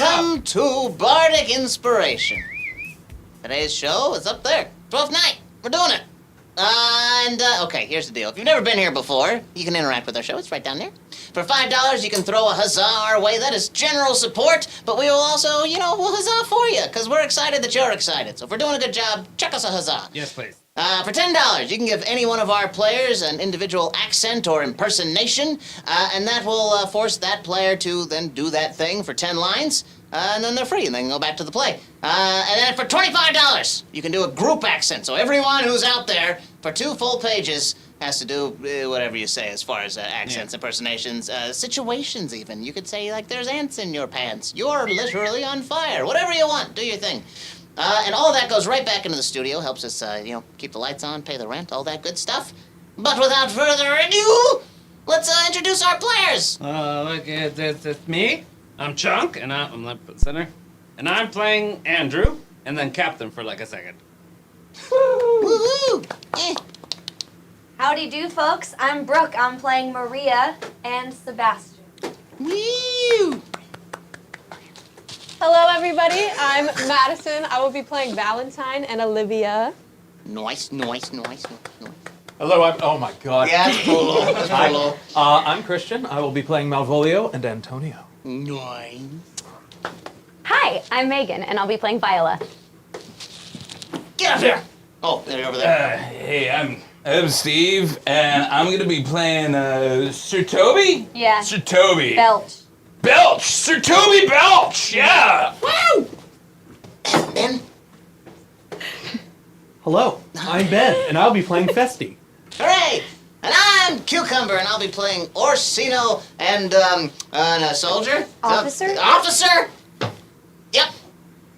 Welcome to Bardic Inspiration. Today's show is up there. 12th night. We're doing it. Okay, here's the deal. If you've never been here before, you can interact with our show. It's right down there. For $5, you can throw a huzzah our way. That is general support, but we will also, we'll huzzah for you, because we're excited that you're excited. So if we're doing a good job, chuck us a huzzah. Yes, please. For $10, you can give any one of our players an individual accent or impersonation, and that will force that player to then do that thing for 10 lines, and then they're free, and they can go back to the play. And then for $25, you can do a group accent. So everyone who's out there for 2 full pages has to do whatever you say as far as accents, impersonations, situations even. You could say, like, there's ants in your pants. You're literally on fire. Whatever you want, do your thing. And all of that goes right back into the studio, helps us, keep the lights on, pay the rent, all that good stuff. But without further ado, let's introduce our players. Look, it's me. I'm Chunk, and I'm left center. And I'm playing Andrew, and then Captain for like a second. Woohoo! Howdy do, folks. I'm Brooke. I'm playing Maria and Sebastian. Woo! Hello, everybody. I'm Madison. I will be playing Valentine and Olivia. Nice. Hello, oh my god. Yeah, it's Polo. I'm Christian. I will be playing Malvolio and Antonio. Nice. Hi, I'm Megan, and I'll be playing Viola. Get up here! Oh, there you're over there. Hey, I'm Steve, and I'm gonna be playing Sir Toby? Yeah. Sir Toby. Belch. Sir Toby Belch, yeah! Woo! And then, Hello, I'm Ben, and I'll be playing Festi. hooray! And I'm Cucumber, and I'll be playing Orsino and a soldier. Officer? Officer! Yep.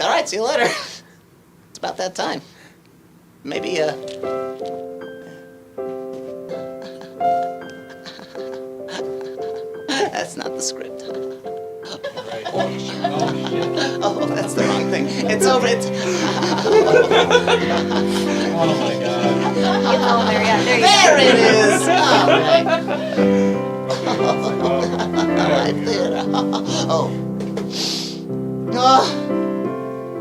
All right, see you later. It's about that time. Maybe, That's not the script. Oh, that's the wrong thing. It's over. It's. Oh my god. Oh, there you There it is. All right there. Oh.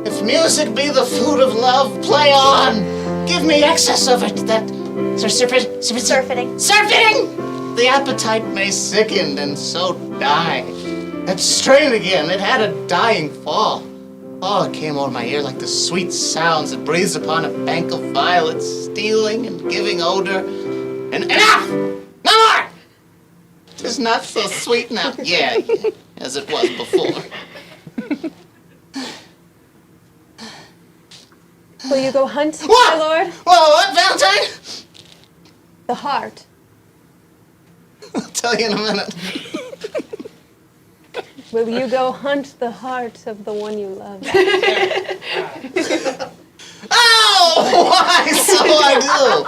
If music be the food of love, play on. Give me excess of it. That surfeiting. The appetite may sicken and so die. That strain again, it had a dying fall. Oh, it came over my ear like the sweet sounds that breathes upon a bank of violets, stealing and giving odor. And enough! No more! 'Tis not so sweet now, yeah, as it was before. Will you go hunt, What? my lord? Whoa, what, Valentine? The heart. I'll tell you in a minute. Will you go hunt the heart of the one you love? Oh, why, so I do.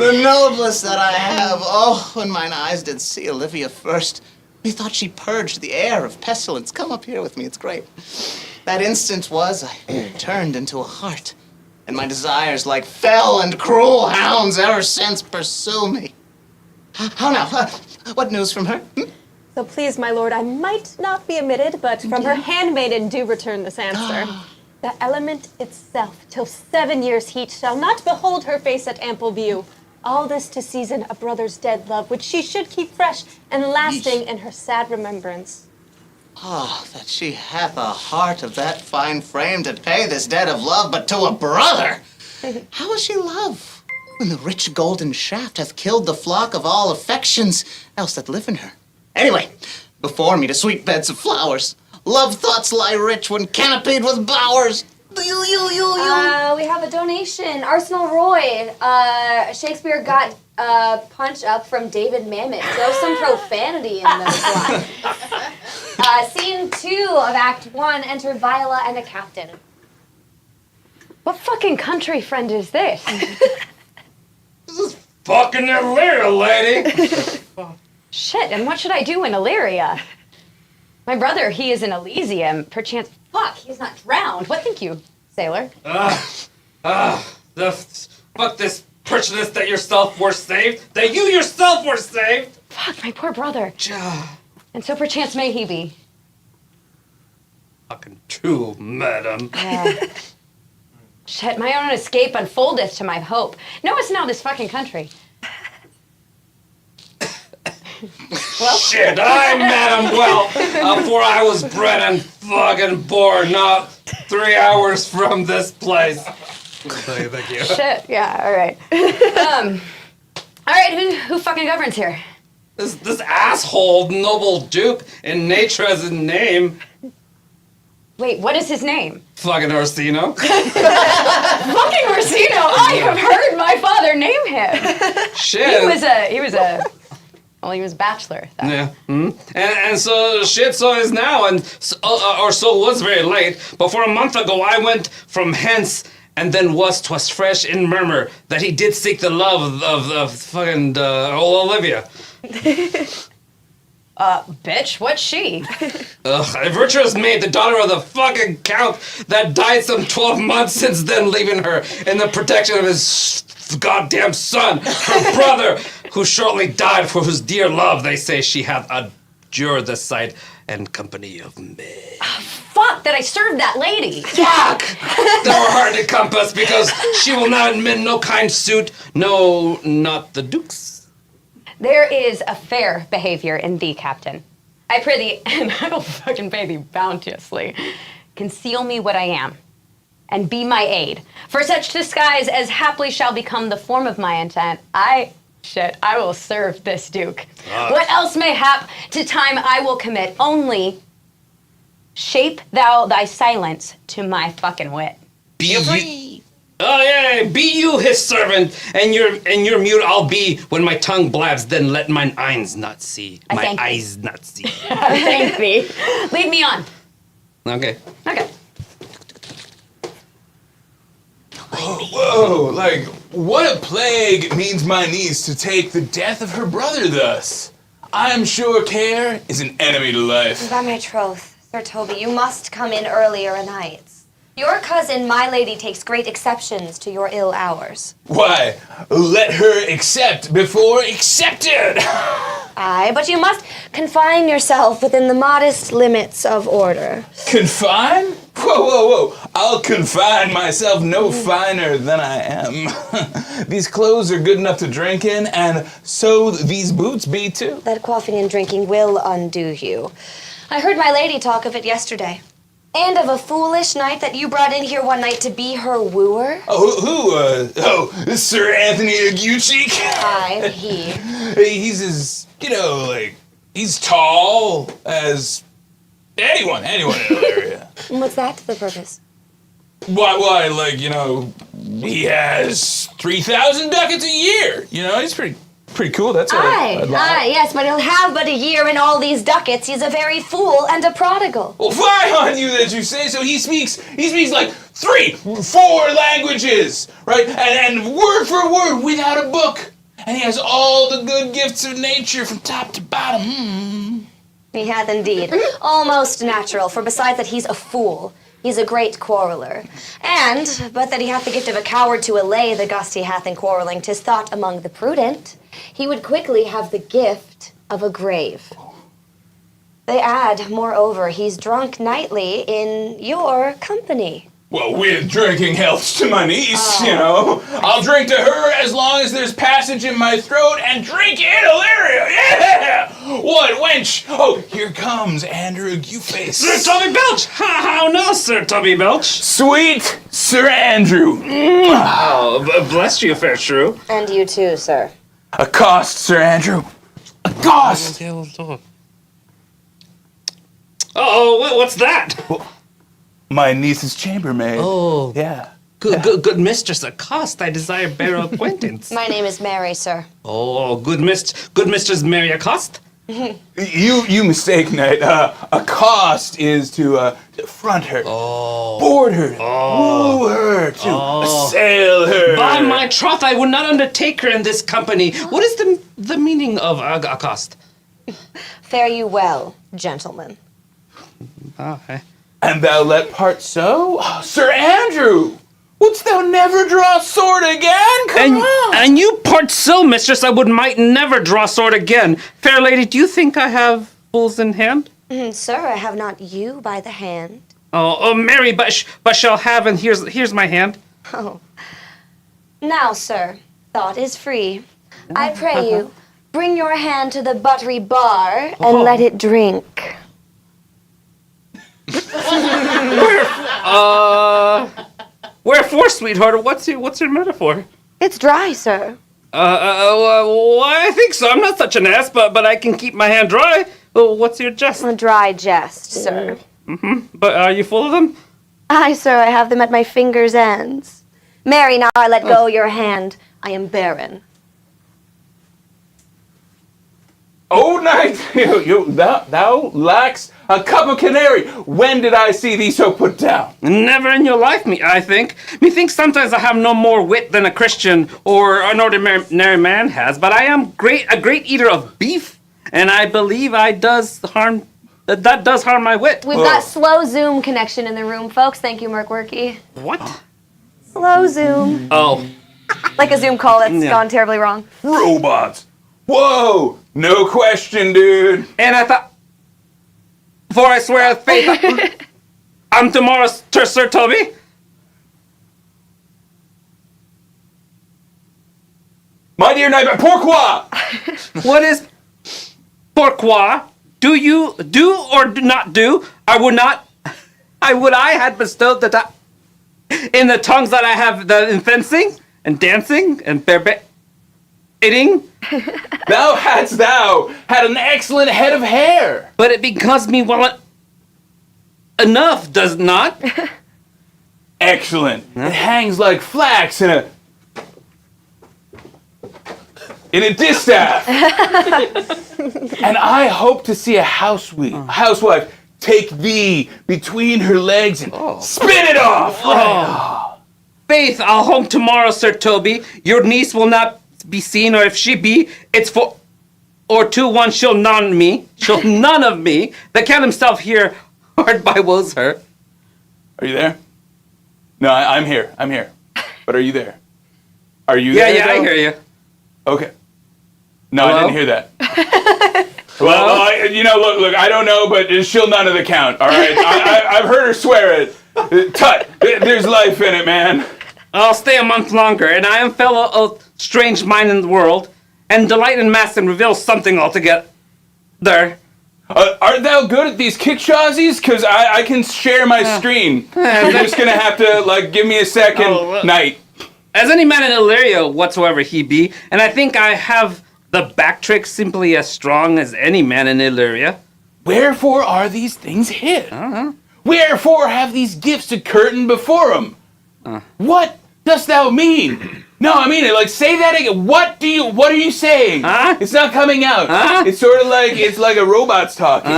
The noblest that I have. Oh, when mine eyes did see Olivia first, methought she purged the air of pestilence. Come up here with me, it's great. That instant was I turned into a heart, and my desires like fell and cruel hounds ever since pursue me. How now? What news from her? So please, my lord, I might not be admitted, but from her handmaiden do return this answer. The element itself, till 7 years' heat, shall not behold her face at ample view. All this to season a brother's dead love, which she should keep fresh and lasting in her sad remembrance. Oh, that she hath a heart of that fine frame to pay this debt of love, but to a brother! How will she love, when the rich golden shaft hath killed the flock of all affections else that live in her? Anyway, before me to sweet beds of flowers, love thoughts lie rich when canopied with bowers. We have a donation. Arsenal Roy. Shakespeare got punch up from David Mamet. Throw some profanity in those lines. Scene 2 of Act 1, enter Viola and a captain. What fucking country friend is this? Fucking Illyria, lady! Shit, and what should I do in Illyria? My brother, he is in Elysium. Perchance, fuck, he's not drowned. What think you, sailor? Fuck this prejudice that yourself were saved, that you yourself were saved. Fuck, my poor brother. And so perchance may he be. Fucking true, madam. Shit, my own escape unfoldeth to my hope. No, it's not this fucking country. Well, Shit, I, madam, well, for I was bred and fucking born not 3 hours from this place. Thank you. shit, yeah, all right. All right, who fucking governs here? This asshole noble duke in nature has his name. Wait, what is his name? Fucking Orsino. Fucking Orsino! I have heard my father name him. Shit. He was a bachelor. Yeah. And so shit so is now, and so, or so was very late. But for a month ago I went from hence, and then 'twas fresh in murmur that he did seek the love of fucking old Olivia. Bitch, what's she? A virtuous maid, the daughter of the fucking count that died some 12 months since then, leaving her in the protection of his goddamn son, her brother, who shortly died, for whose dear love they say she hath abjured the sight and company of me. Fuck, that I served that lady. Fuck! Thou art hard to compass, because she will not admit no kind suit, no, not the duke's. There is a fair behavior in thee, Captain. I prithee, and I will fucking pay thee bounteously. Conceal me what I am, and be my aid. For such disguise as haply shall become the form of my intent, I will serve this duke. What else may hap to time I will commit, only shape thou thy silence to my fucking wit. Be free. Oh yeah, be you his servant, and your mute I'll be when my tongue blabs. Then let mine eyes not see, I my thank thee. eyes not see. Thank thee. Lead me on. Okay. Okay. Whoa, like, what a plague means my niece to take the death of her brother thus? I am sure care is an enemy to life. By my troth, Sir Toby, you must come in earlier nights. Your cousin, my lady, takes great exceptions to your ill hours. Why, let her accept before accepted. Aye, but you must confine yourself within the modest limits of order. Confine? Whoa. I'll confine myself no finer than I am. These clothes are good enough to drink in, and so these boots be too. That quaffing and drinking will undo you. I heard my lady talk of it yesterday. And of a foolish knight that you brought in here one night to be her wooer. Oh, Sir Anthony Aguchi? Aye, he. He's as, he's tall as anyone in the area. And what's that to the purpose? Why, he has 3,000 ducats a year. He's pretty cool. That's Aye, yes, but he'll have but a year and all these ducats. He's a very fool and a prodigal. Well, fie on you that you say so. He speaks like 3-4 languages, right? And word for word without a book. And he has all the good gifts of nature from top to bottom. He hath indeed. Almost natural, for besides that he's a fool, he's a great quarreller. And, but that he hath the gift of a coward to allay the gust he hath in quarrelling, 'tis thought among the prudent, he would quickly have the gift of a grave. They add, moreover, he's drunk nightly in your company. Well, with drinking healths to my niece, I'll drink to her as long as there's passage in my throat and drink in Illyria, yeah! What, wench? Oh, here comes Andrew Gooface. Sir Toby Belch! How now, Sir Toby Belch? Sweet Sir Andrew. Oh, bless you, fair shrew. And you too, sir. Accost, Sir Andrew. Accost! Oh, what's that? My niece's chambermaid. Oh. Yeah. Good mistress, accost, I desire bear acquaintance. My name is Mary, sir. Oh, good mistress Mary accost? You mistake, knight. Accost is to front her, board her, woo her, to assail her. By my troth, I would not undertake her in this company. What is the meaning of accost? Fare you well, gentlemen. Okay. And thou let part so? Oh, Sir Andrew, wouldst thou never draw sword again? Come on. And you part so, mistress, I might never draw sword again. Fair lady, do you think I have fools in hand? Sir, I have not you by the hand. Oh, Mary, but shall have, and here's my hand. Oh. Now, sir, thought is free. I pray you, bring your hand to the buttery bar and let it drink. Wherefore, sweetheart? What's your metaphor? It's dry, sir. Well, I think so. I'm not such an ass, but I can keep my hand dry. Well, what's your jest? A dry jest, sir. But are you full of them? Aye, sir, I have them at my fingers' ends. Mary, now I let go your hand. I am barren. Oh, night, thou lacks a cup of canary. When did I see thee so put down? Never in your life, I think. Methinks sometimes I have no more wit than a Christian or an ordinary man has, but I am a great eater of beef, and I believe that does harm my wit. We've got slow Zoom connection in the room, folks. Thank you, Merkworky. What? Slow Zoom. Oh. Like a Zoom call that's gone terribly wrong. Robots. Whoa, no question, dude. And I thought, before I swear on faith, I'm tomorrow's Sir Toby. My dear neighbor, pourquoi? What is pourquoi? Do you do or do not do? I had bestowed the in the tongues that I have in fencing and dancing and eating. Thou had an excellent head of hair. But it becomes me well enough, does it not? Excellent. It hangs like flax in a distaff. And I hope to see a housewife take thee between her legs and spin it off. Faith, I'll home tomorrow, Sir Toby. Your niece will not be seen, or if she be, it's for, or 2-1, she'll none of me. The Count himself here hard by woes her. Are you there? No, I'm here. But are you there? Are you there? Yeah, I hear you. Okay. No, Hello? I didn't hear that. Well, look, I don't know, but she'll none of the Count, all right? I've heard her swear it. Tut, there's life in it, man. I'll stay a month longer, and I am fellow of strange mind in the world, and delight in mass and reveal something altogether. Art thou good at these kickshaws? Because I can share my screen. You're just going to have to, give me a second night. As any man in Illyria whatsoever he be, and I think I have the back trick simply as strong as any man in Illyria. Wherefore are these things hid? Wherefore have these gifts a curtain before them? What dost thou mean? No, I mean it. Say that again. What are you saying? It's not coming out. It's sort of it's like a robot's talking.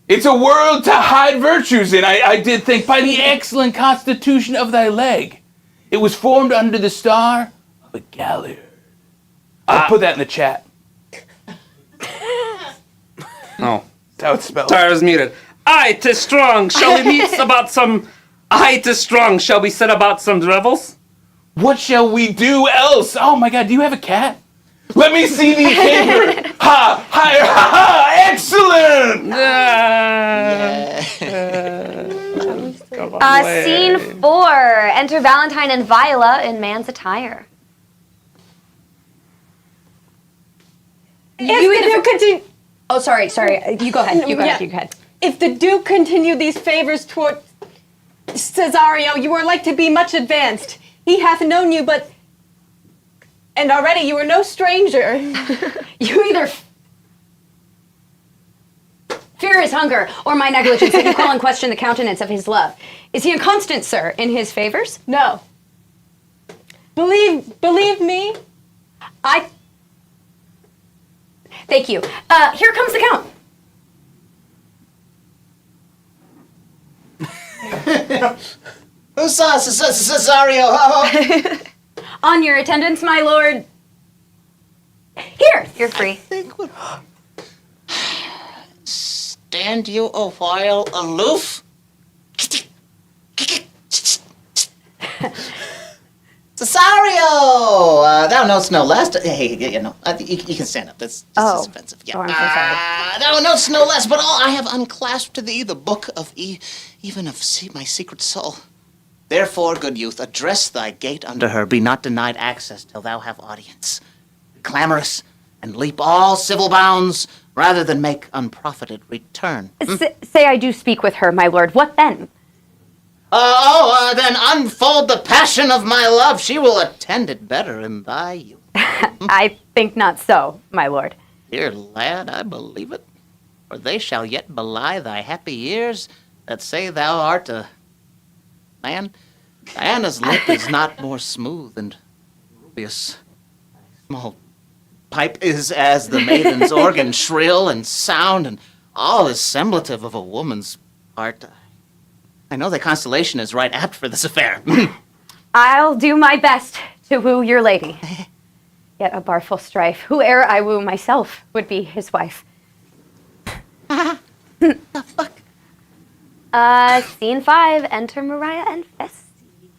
It's a world to hide virtues in. I did think by the excellent constitution of thy leg, it was formed under the star of a galliard. I'll put that in the chat. Oh. That's how it's spelled. Sorry, I was muted. Aye, 'tis strong. Shall we meet about some... Aye, 'tis strong. Shall we set about some revels? What shall we do else? Oh my God, do you have a cat? Let me see the paper. Ha! Excellent! Scene 4. Enter Valentine and Viola in man's attire. Oh, sorry. You go ahead. You go ahead. If the Duke continued these favors toward Cesario, you are like to be much advanced. He hath known you, and already you are no stranger. You either fear his hunger or my negligence that you call in question the countenance of his love. Is he inconstant, sir, in his favors? No. Believe me. Thank you. Here comes the Count. Who saw Cesario? On your attendance, my lord. Here, you're free. Stand you a while aloof? Cesario! Thou knowst no less. Hey, you can stand up. That's offensive. Yeah. Oh, I'm so sorry. Thou knowst no less, but all I have unclasped to thee the book of even of my secret soul. Therefore, good youth, address thy gate unto her, be not denied access till thou have audience. Be clamorous, and leap all civil bounds, rather than make unprofited return. Say I do speak with her, my lord. What then? Then unfold the passion of my love. She will attend it better in thy youth. I think not so, my lord. Dear lad, I believe it. For they shall yet belie thy happy years that say thou art a man. Diana's lip is not more smooth and rubious. Small pipe is as the maiden's organ, shrill and sound, and all is semblative of a woman's heart. I know the constellation is right apt for this affair. I'll do my best to woo your lady. Yet a barful strife, whoe'er I woo myself would be his wife. The fuck? Scene 5, enter Mariah and Festi.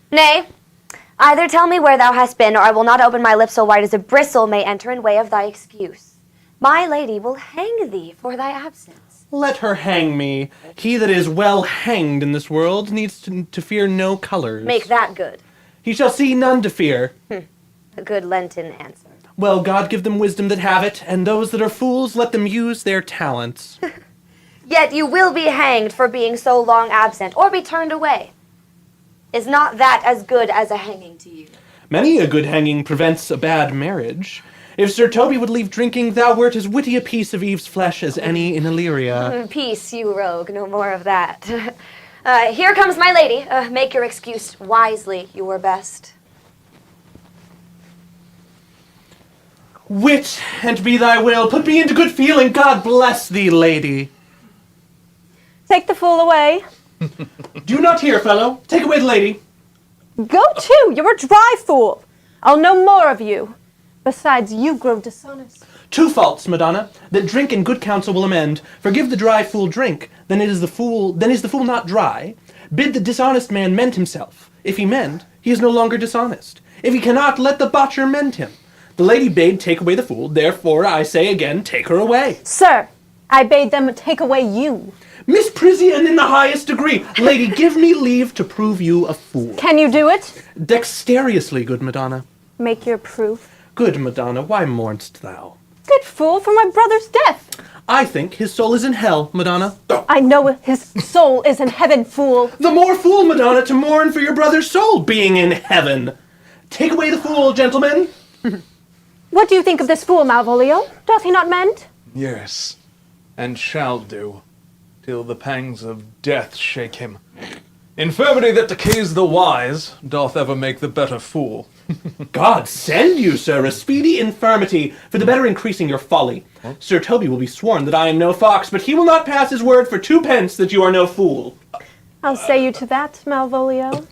Nay, either tell me where thou hast been, or I will not open my lips so wide as a bristle may enter in way of thy excuse. My lady will hang thee for thy absence. Let her hang me. He that is well hanged in this world needs to fear no colors. Make that good. He shall see none to fear. A good Lenten answer. Well, God give them wisdom that have it, and those that are fools, let them use their talents. Yet you will be hanged for being so long absent, or be turned away. Is not that as good as a hanging to you? Many a good hanging prevents a bad marriage. If Sir Toby would leave drinking, thou wert as witty a piece of Eve's flesh as any in Illyria. Peace, you rogue, no more of that. Here comes my lady. Make your excuse wisely, you were best. Wit, and be thy will, put me into good feeling, God bless thee, lady. Take the fool away. Do you not hear, fellow? Take away the lady. Go to, you're a dry fool. I'll no more of you. Besides, you grow dishonest. 2 faults, Madonna, that drink and good counsel will amend. Forgive the dry fool drink, then is the fool not dry. Bid the dishonest man mend himself. If he mend, he is no longer dishonest. If he cannot, let the botcher mend him. The lady bade take away the fool, therefore I say again, take her away. Sir, I bade them take away you. Miss Prisian in the highest degree. Lady, give me leave to prove you a fool. Can you do it? Dexterously, good Madonna. Make your proof. Good Madonna, why mourn'st thou? Good fool, for my brother's death. I think his soul is in hell, Madonna. I know his soul is in heaven, fool. The more fool, Madonna, to mourn for your brother's soul being in heaven. Take away the fool, gentlemen. What do you think of this fool, Malvolio? Doth he not mend? Yes, and shall do, till the pangs of death shake him. Infirmity that decays the wise doth ever make the better fool. God send you, sir, a speedy infirmity, for the better increasing your folly. Sir Toby will be sworn that I am no fox, but he will not pass his word for 2 pence that you are no fool. I'll say you to that, Malvolio.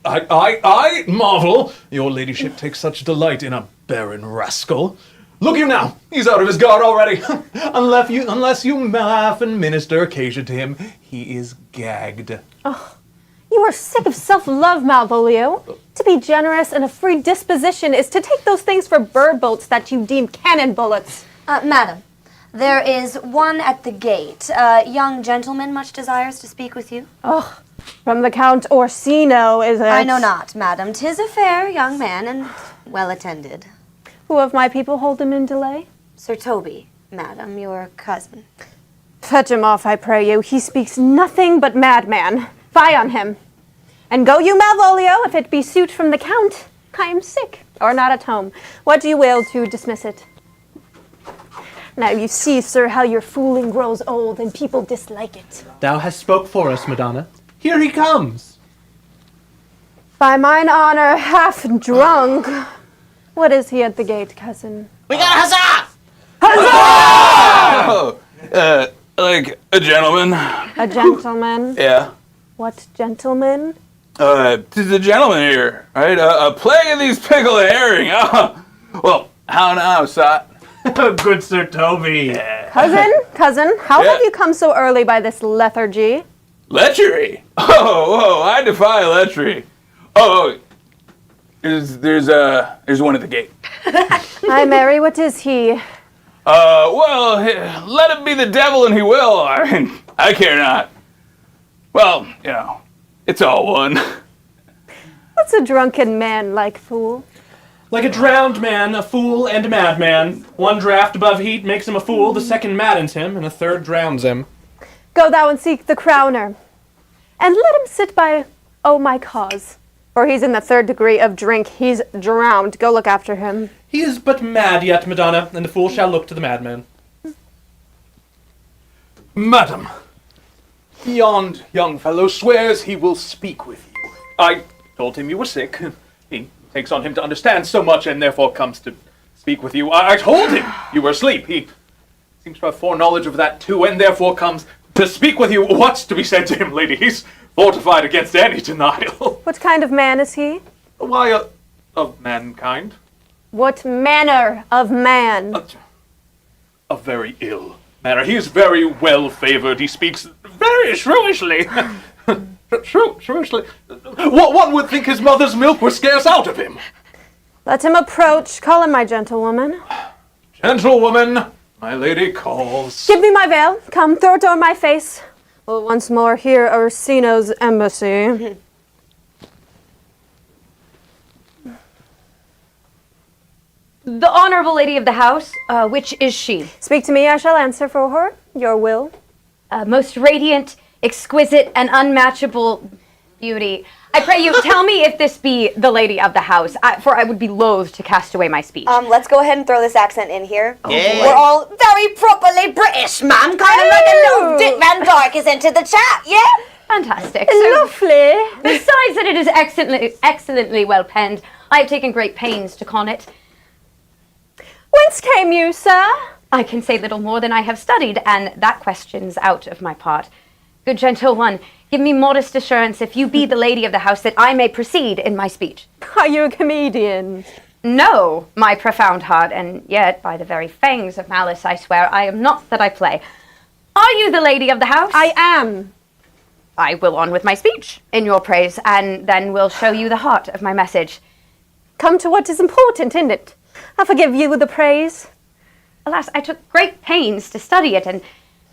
I marvel your ladyship takes such delight in a barren rascal. Look you now, he's out of his guard already. unless you laugh and minister occasion to him, he is gagged. Oh, you are sick of self-love, Malvolio. To be generous and a free disposition is to take those things for bird bolts that you deem cannon bullets. Madam, there is one at the gate. Young gentleman much desires to speak with you. Oh, from the Count Orsino, is it? I know not, madam. 'Tis a fair young man and well attended. Who of my people hold him in delay? Sir Toby, madam, your cousin. Fetch him off, I pray you. He speaks nothing but madman. Fie on him. And go you, Malvolio, if it be suit from the Count. I am sick, or not at home. What do you will to dismiss it? Now you see, sir, how your fooling grows old, and people dislike it. Thou hast spoke for us, Madonna. Here he comes. By mine honor, half drunk. What is he at the gate, cousin? We got a huzzah! Oh, like a gentleman. A gentleman? Yeah. What gentleman? Tis a gentleman here, right? A plague of these pickled herring. Well, how now, sot? Good Sir Toby. Cousin, how Yeah. have you come so early by this lethargy? Lechery? Oh, I defy lechery. Oh, there's one at the gate. Hi, Mary, what is he? Well, let it be the devil and he will. I mean, I care not. Well, it's all one. What's a drunken man like, fool? Like a drowned man, a fool, and a madman. One draft above heat makes him a fool, the second maddens him, and a third drowns him. Go thou and seek the crowner, and let him sit by, my cause. For he's in the 3rd degree of drink, he's drowned. Go look after him. He is but mad yet, Madonna, and the fool shall look to the madman. Madam, yond young fellow swears he will speak with you. I told him you were sick. He takes on him to understand so much and therefore comes to speak with you. I told him you were asleep. He seems to have foreknowledge of that too, and therefore comes to speak with you. What's to be said to him, lady? He's fortified against any denial. What kind of man is he? Why, of mankind. What manner of man? A very ill manner. He is very well favored. He speaks very shrewishly. Shrewishly. One would think his mother's milk were scarce out of him. Let him approach. Call him my gentlewoman. Gentlewoman, my lady calls. Give me my veil. Come, throw it o'er my face. We'll once more hear Orsino's embassy. The honorable lady of the house, which is she? Speak to me, I shall answer for her. Your will. Most radiant, exquisite, and unmatchable beauty. I pray you, tell me if this be the lady of the house, for I would be loath to cast away my speech. Let's go ahead and throw this accent in here. Yeah. We're all very properly British, ma'am. Kind of like a little Dick Van Dyke is into the chat, yeah? Fantastic. Lovely. Besides that it is excellently well penned, I have taken great pains to con it. Whence came you, sir? I can say little more than I have studied, and that question's out of my part. Good gentle one, give me modest assurance if you be the lady of the house that I may proceed in my speech. Are you a comedian? No, my profound heart, and yet by the very fangs of malice I swear I am not that I play. Are you the lady of the house? I am. I will on with my speech in your praise, and then will show you the heart of my message. Come to what is important, isn't it? I forgive you the praise. Alas, I took great pains to study it, and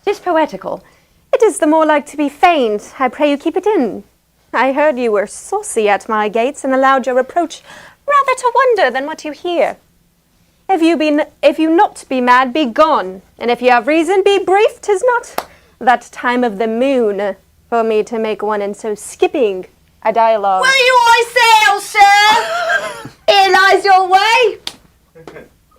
'tis poetical. It is the more like to be feigned. I pray you keep it in. I heard you were saucy at my gates, and allowed your reproach rather to wonder than what you hear. If you not be mad, be gone. And if you have reason, be brief. 'Tis not that time of the moon for me to make one in so skipping a dialogue. Will you I sail, sir? Here lies your way.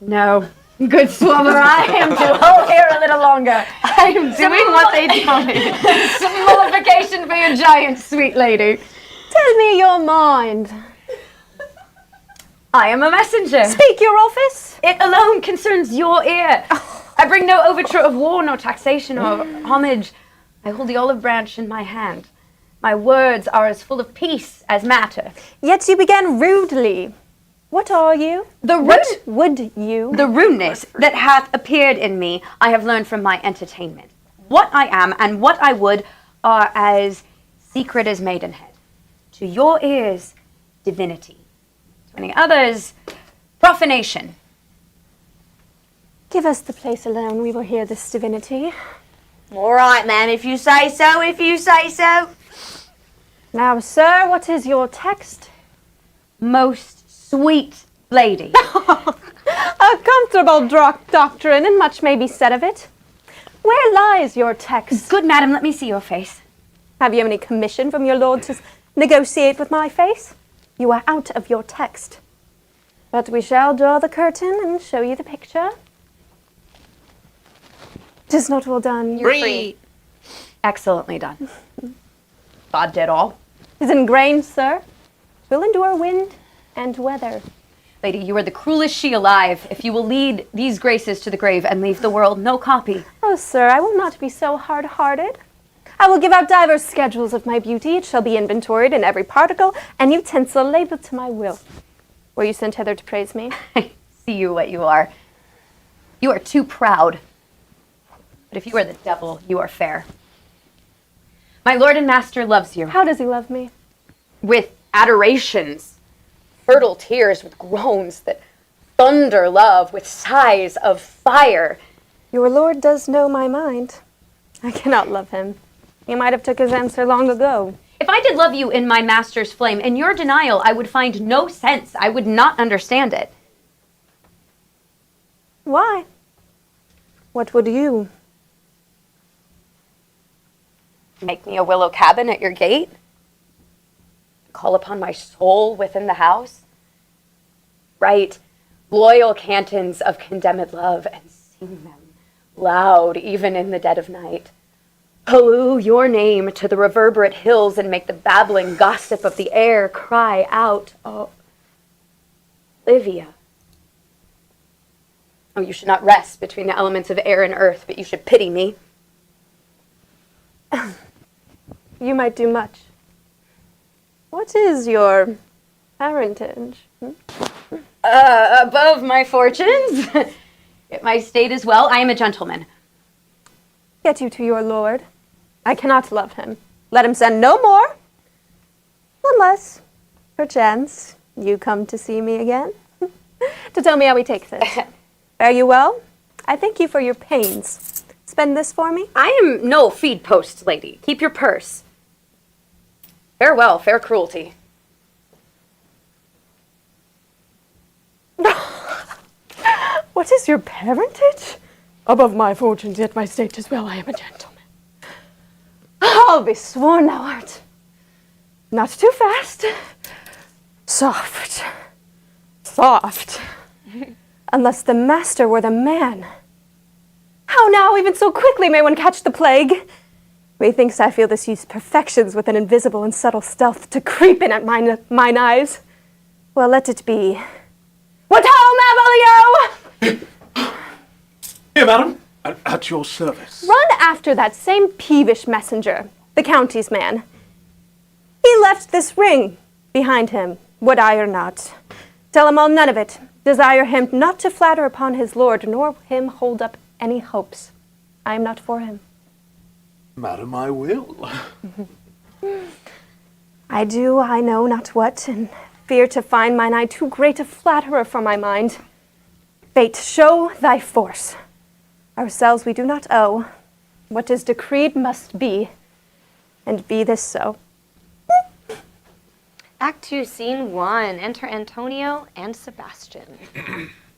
No, good swimmer, I am to hold here a little longer. I am doing what they tell me. Some mollification for your giant, sweet lady. Tell me your mind. I am a messenger. Speak your office. It alone concerns your ear. I bring no overture of war, nor taxation, or homage. I hold the olive branch in my hand. My words are as full of peace as matter. Yet you began rudely. What are you? What would you? The rudeness that hath appeared in me, I have learned from my entertainment. What I am and what I would are as secret as maidenhead. To your ears, divinity. To any others, profanation. Give us the place alone. We will hear this divinity. All right, ma'am, if you say so, if you say so. Now, sir, what is your text? Most sweet lady. A comfortable doctrine, and much may be said of it. Where lies your text? Good madam, let me see your face. Have you any commission from your lord to negotiate with my face? You are out of your text. But we shall draw the curtain and show you the picture. 'Tis not well done. You're free. Excellently done. God did all. 'Tis ingrained, sir. 'Twill endure wind and weather. Lady, you are the cruelest she alive, if you will lead these graces to the grave and leave the world no copy. Oh, sir, I will not be so hard-hearted. I will give out divers schedules of my beauty. It shall be inventoried in every particle and utensil labeled to my will. Were you sent hither to praise me? I see you what you are. You are too proud. But if you are the devil, you are fair. My lord and master loves you. How does he love me? With adorations, fertile tears, with groans that thunder love, with sighs of fire. Your lord does know my mind. I cannot love him. He might have took his answer long ago. If I did love you in my master's flame, in your denial, I would find no sense. I would not understand it. Why? What would you? Make me a willow cabin at your gate? Call upon my soul within the house? Write loyal cantons of condemned love and sing them loud even in the dead of night? Halloo your name to the reverberate hills and make the babbling gossip of the air cry out, oh, Livia. Oh, you should not rest between the elements of air and earth, but you should pity me. You might do much. What is your parentage? Above my fortunes, if my state is well, I am a gentleman. Get you to your lord. I cannot love him. Let him send no more. Unless, perchance, you come to see me again. To tell me how he takes it. Fare you well? I thank you for your pains. Spend this for me? I am no feed post, lady. Keep your purse. Farewell, fair cruelty. What is your parentage? Above my fortunes, yet my state is well. I am a gentleman. I'll be sworn thou art. Not too fast. Soft. Soft. Unless the master were the man. How now, even so quickly may one catch the plague? Methinks I feel this youth's perfections with an invisible and subtle stealth to creep in at mine eyes. Well, let it be. What ho, Malvolio! Here, madam, at your service. Run after that same peevish messenger, the county's man. He left this ring behind him, would I or not. Tell him all none of it. Desire him not to flatter upon his lord, nor him hold up any hopes. I am not for him. Madam, I will. I do, I know not what, and fear to find mine eye too great a flatterer for my mind. Fate, show thy force. Ourselves we do not owe. What is decreed must be, and be this so. Act 2, Scene 1. Enter Antonio and Sebastian.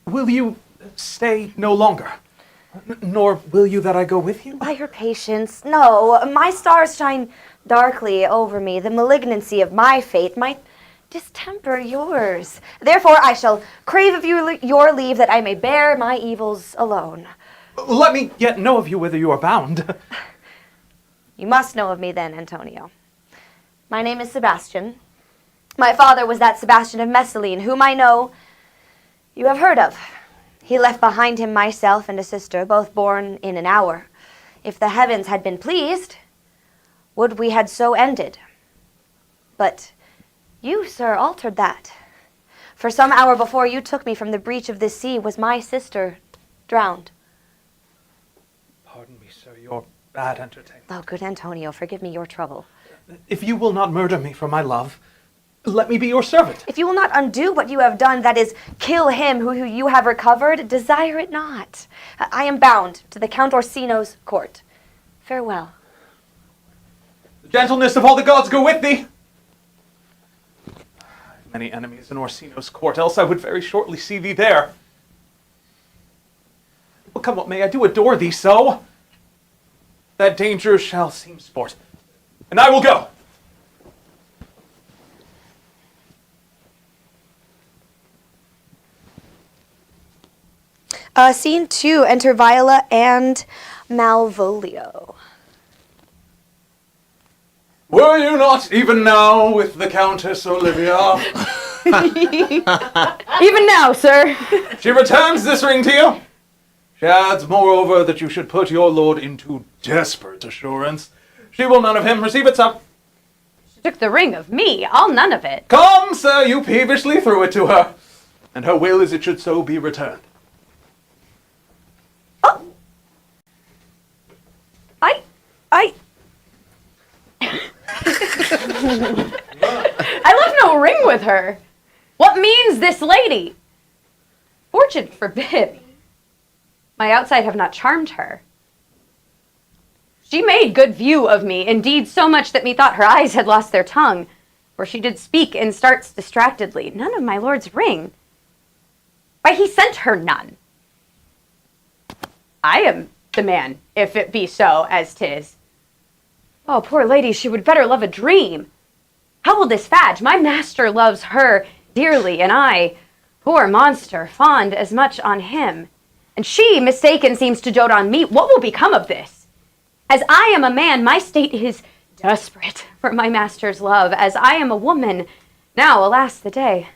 Will you stay no longer? Nor will you that I go with you? By your patience, no. My stars shine darkly over me. The malignancy of my fate might distemper yours. Therefore, I shall crave of you your leave that I may bear my evils alone. Let me yet know of you whither you are bound. You must know of me then, Antonio. My name is Sebastian. My father was that Sebastian of Messalene, whom I know you have heard of. He left behind him myself and a sister, both born in an hour. If the heavens had been pleased, would we had so ended. But you, sir, altered that. For some hour before you took me from the breach of this sea was my sister drowned. Pardon me, sir, your bad entertainment. Oh, good Antonio, forgive me your trouble. If you will not murder me for my love, let me be your servant. If you will not undo what you have done, that is, kill him who you have recovered, desire it not. I am bound to the Count Orsino's court. Farewell. The gentleness of all the gods go with thee. Many enemies in Orsino's court, else I would very shortly see thee there. Well, come what may, I do adore thee so. That danger shall seem sport, and I will go. Scene 2, enter Viola and Malvolio. Were you not even now with the Countess Olivia? Even now, sir. She returns this ring to you. She adds, moreover, that you should put your lord into desperate assurance. She will none of him receive it, sir. She took the ring of me. I'll none of it. Come, sir, you peevishly threw it to her, and her will is it should so be returned. I left no ring with her. What means this lady? Fortune forbid. My outside have not charmed her. She made good view of me, indeed so much that methought her eyes had lost their tongue. For she did speak and starts distractedly, none of my lord's ring. Why, he sent her none. I am the man, if it be so as 'tis. Oh, poor lady, she would better love a dream. How will this fadge? My master loves her dearly, and I, poor monster, fond as much on him. And she, mistaken, seems to dote on me. What will become of this? As I am a man, my state is desperate for my master's love. As I am a woman, now, alas the day.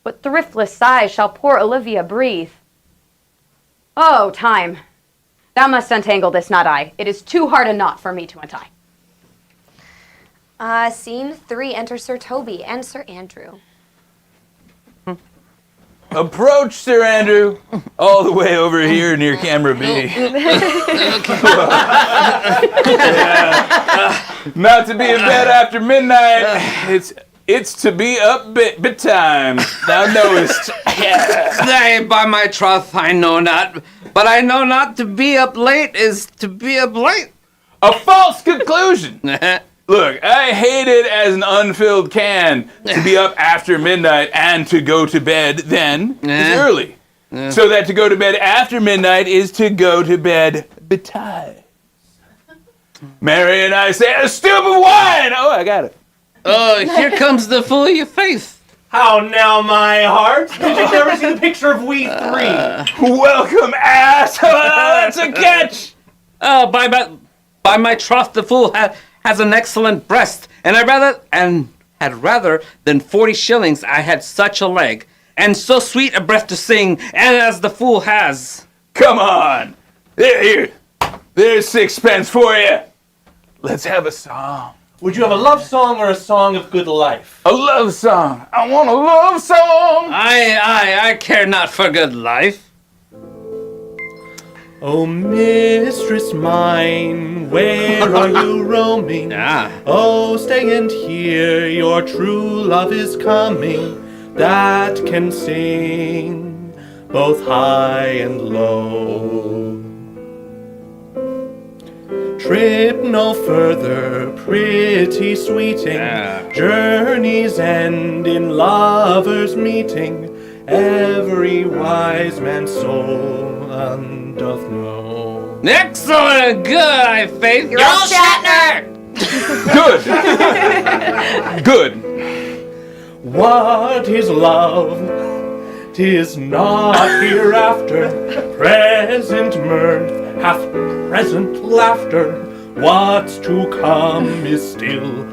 What thriftless sighs shall poor Olivia breathe? Oh, time. Thou must untangle this, not I. It is too hard a knot for me to untie. Scene 3, enter Sir Toby and Sir Andrew. Approach, Sir Andrew, all the way over here near camera B. Not to be in bed after midnight. It's to be up betimes. Thou knowest. Nay, by my troth, I know not. But I know not to be up late is to be up late. A false conclusion. Look, I hate it as an unfilled can to be up after midnight and to go to bed then is early. So that to go to bed after midnight is to go to bed betimes. Mary and I say, a stoup of wine! Oh, I got it. Oh, here comes the fool of your faith. How now, my heart? Did you never see the picture of we three? Welcome, ass! That's a catch! Oh, by my troth, the fool has an excellent breast, and had rather than 40 shillings I had such a leg, and so sweet a breath to sing, and as the fool has. Come on! Here, there's 6 pence for you. Let's have a song. Would you have a love song or a song of good life? A love song. I want a love song. I care not for good life. Oh, mistress mine, where are you roaming? Oh, stay and hear, your true love is coming, that can sing both high and low. Trip no further, pretty sweeting, journeys end in lovers' meeting, every wise man's soul doth know. Excellent, good, I faith. You're all Shatner! Good. Good. What is love? 'Tis not hereafter, present mirth hath present laughter. What's to come is still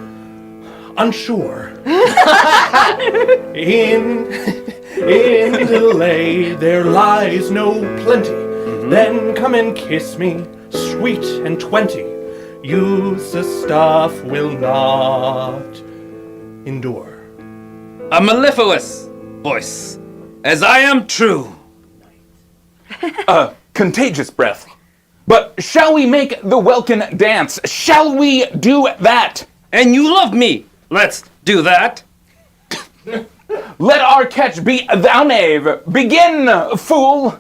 unsure. In delay there lies no plenty. Then come and kiss me, sweet and 20. Useless stuff will not endure. A mellifluous voice, as I am true. Contagious breath. But shall we make the welkin dance? Shall we do that? And you love me. Let's do that. Let our catch be thou knave. Begin, fool.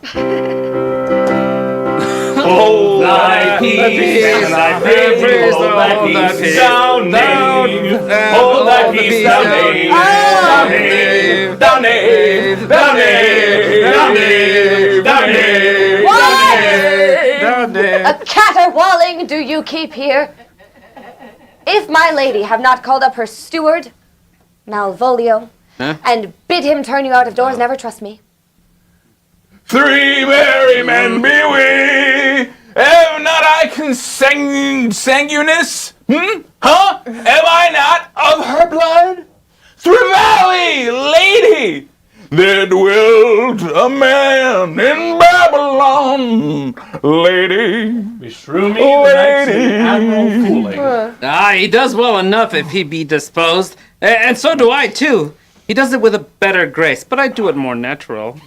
Hold thy peace, thy praise, hold thy peace, thou knave. Hold thy peace, thou knave. Thou knave, thou knave, thou knave, thou knave, thou knave. A caterwauling do you keep here? If my lady have not called up her steward, Malvolio, and bid him turn you out of doors, never trust me. 3 merry men be we. Am not I consanguineous? Huh? Am I not of her blood? Through valley, lady, there dwelt a man in Babylon, lady. Beshrew me, the knights of the admiral fooling. He does well enough if he be disposed, and so do I too. He does it with a better grace, but I do it more natural.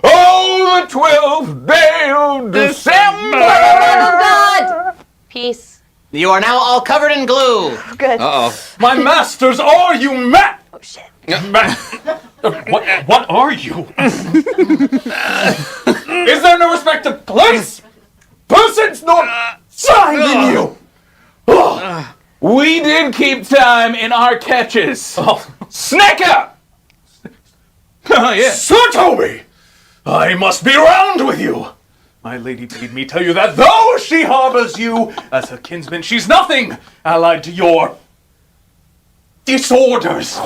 Oh, the 12th day of December! Oh, God! Peace. You are now all covered in glue. Good. Uh-oh. My masters, are you mad? Oh, shit. What are you? Is there no respect to place? Persons nor size? We did keep time in our catches. Oh. Snecker! Oh, yeah. Sir Toby! I must be round with you! My lady bade me tell you that though she harbors you as her kinsman, she's nothing allied to your disorders.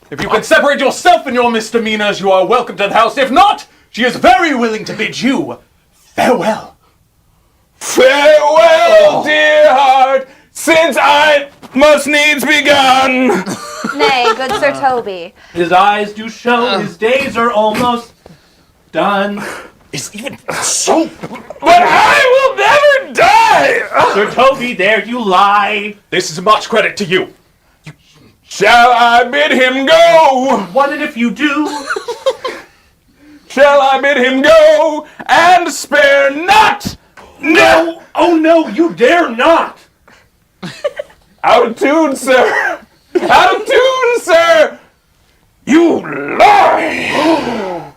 If you can separate yourself and your misdemeanors, you are welcome to the house. If not, she is very willing to bid you farewell. Farewell, dear heart, since I must needs be gone. Nay, good Sir Toby. His eyes do show his days are almost done. Is even so. But I will never die. Sir Toby, there you lie. This is much credit to you. Shall I bid him go? What if you do? Shall I bid him go and spare not? No! Oh no, you dare not! Out of tune, sir! Out of tune, sir! You lie!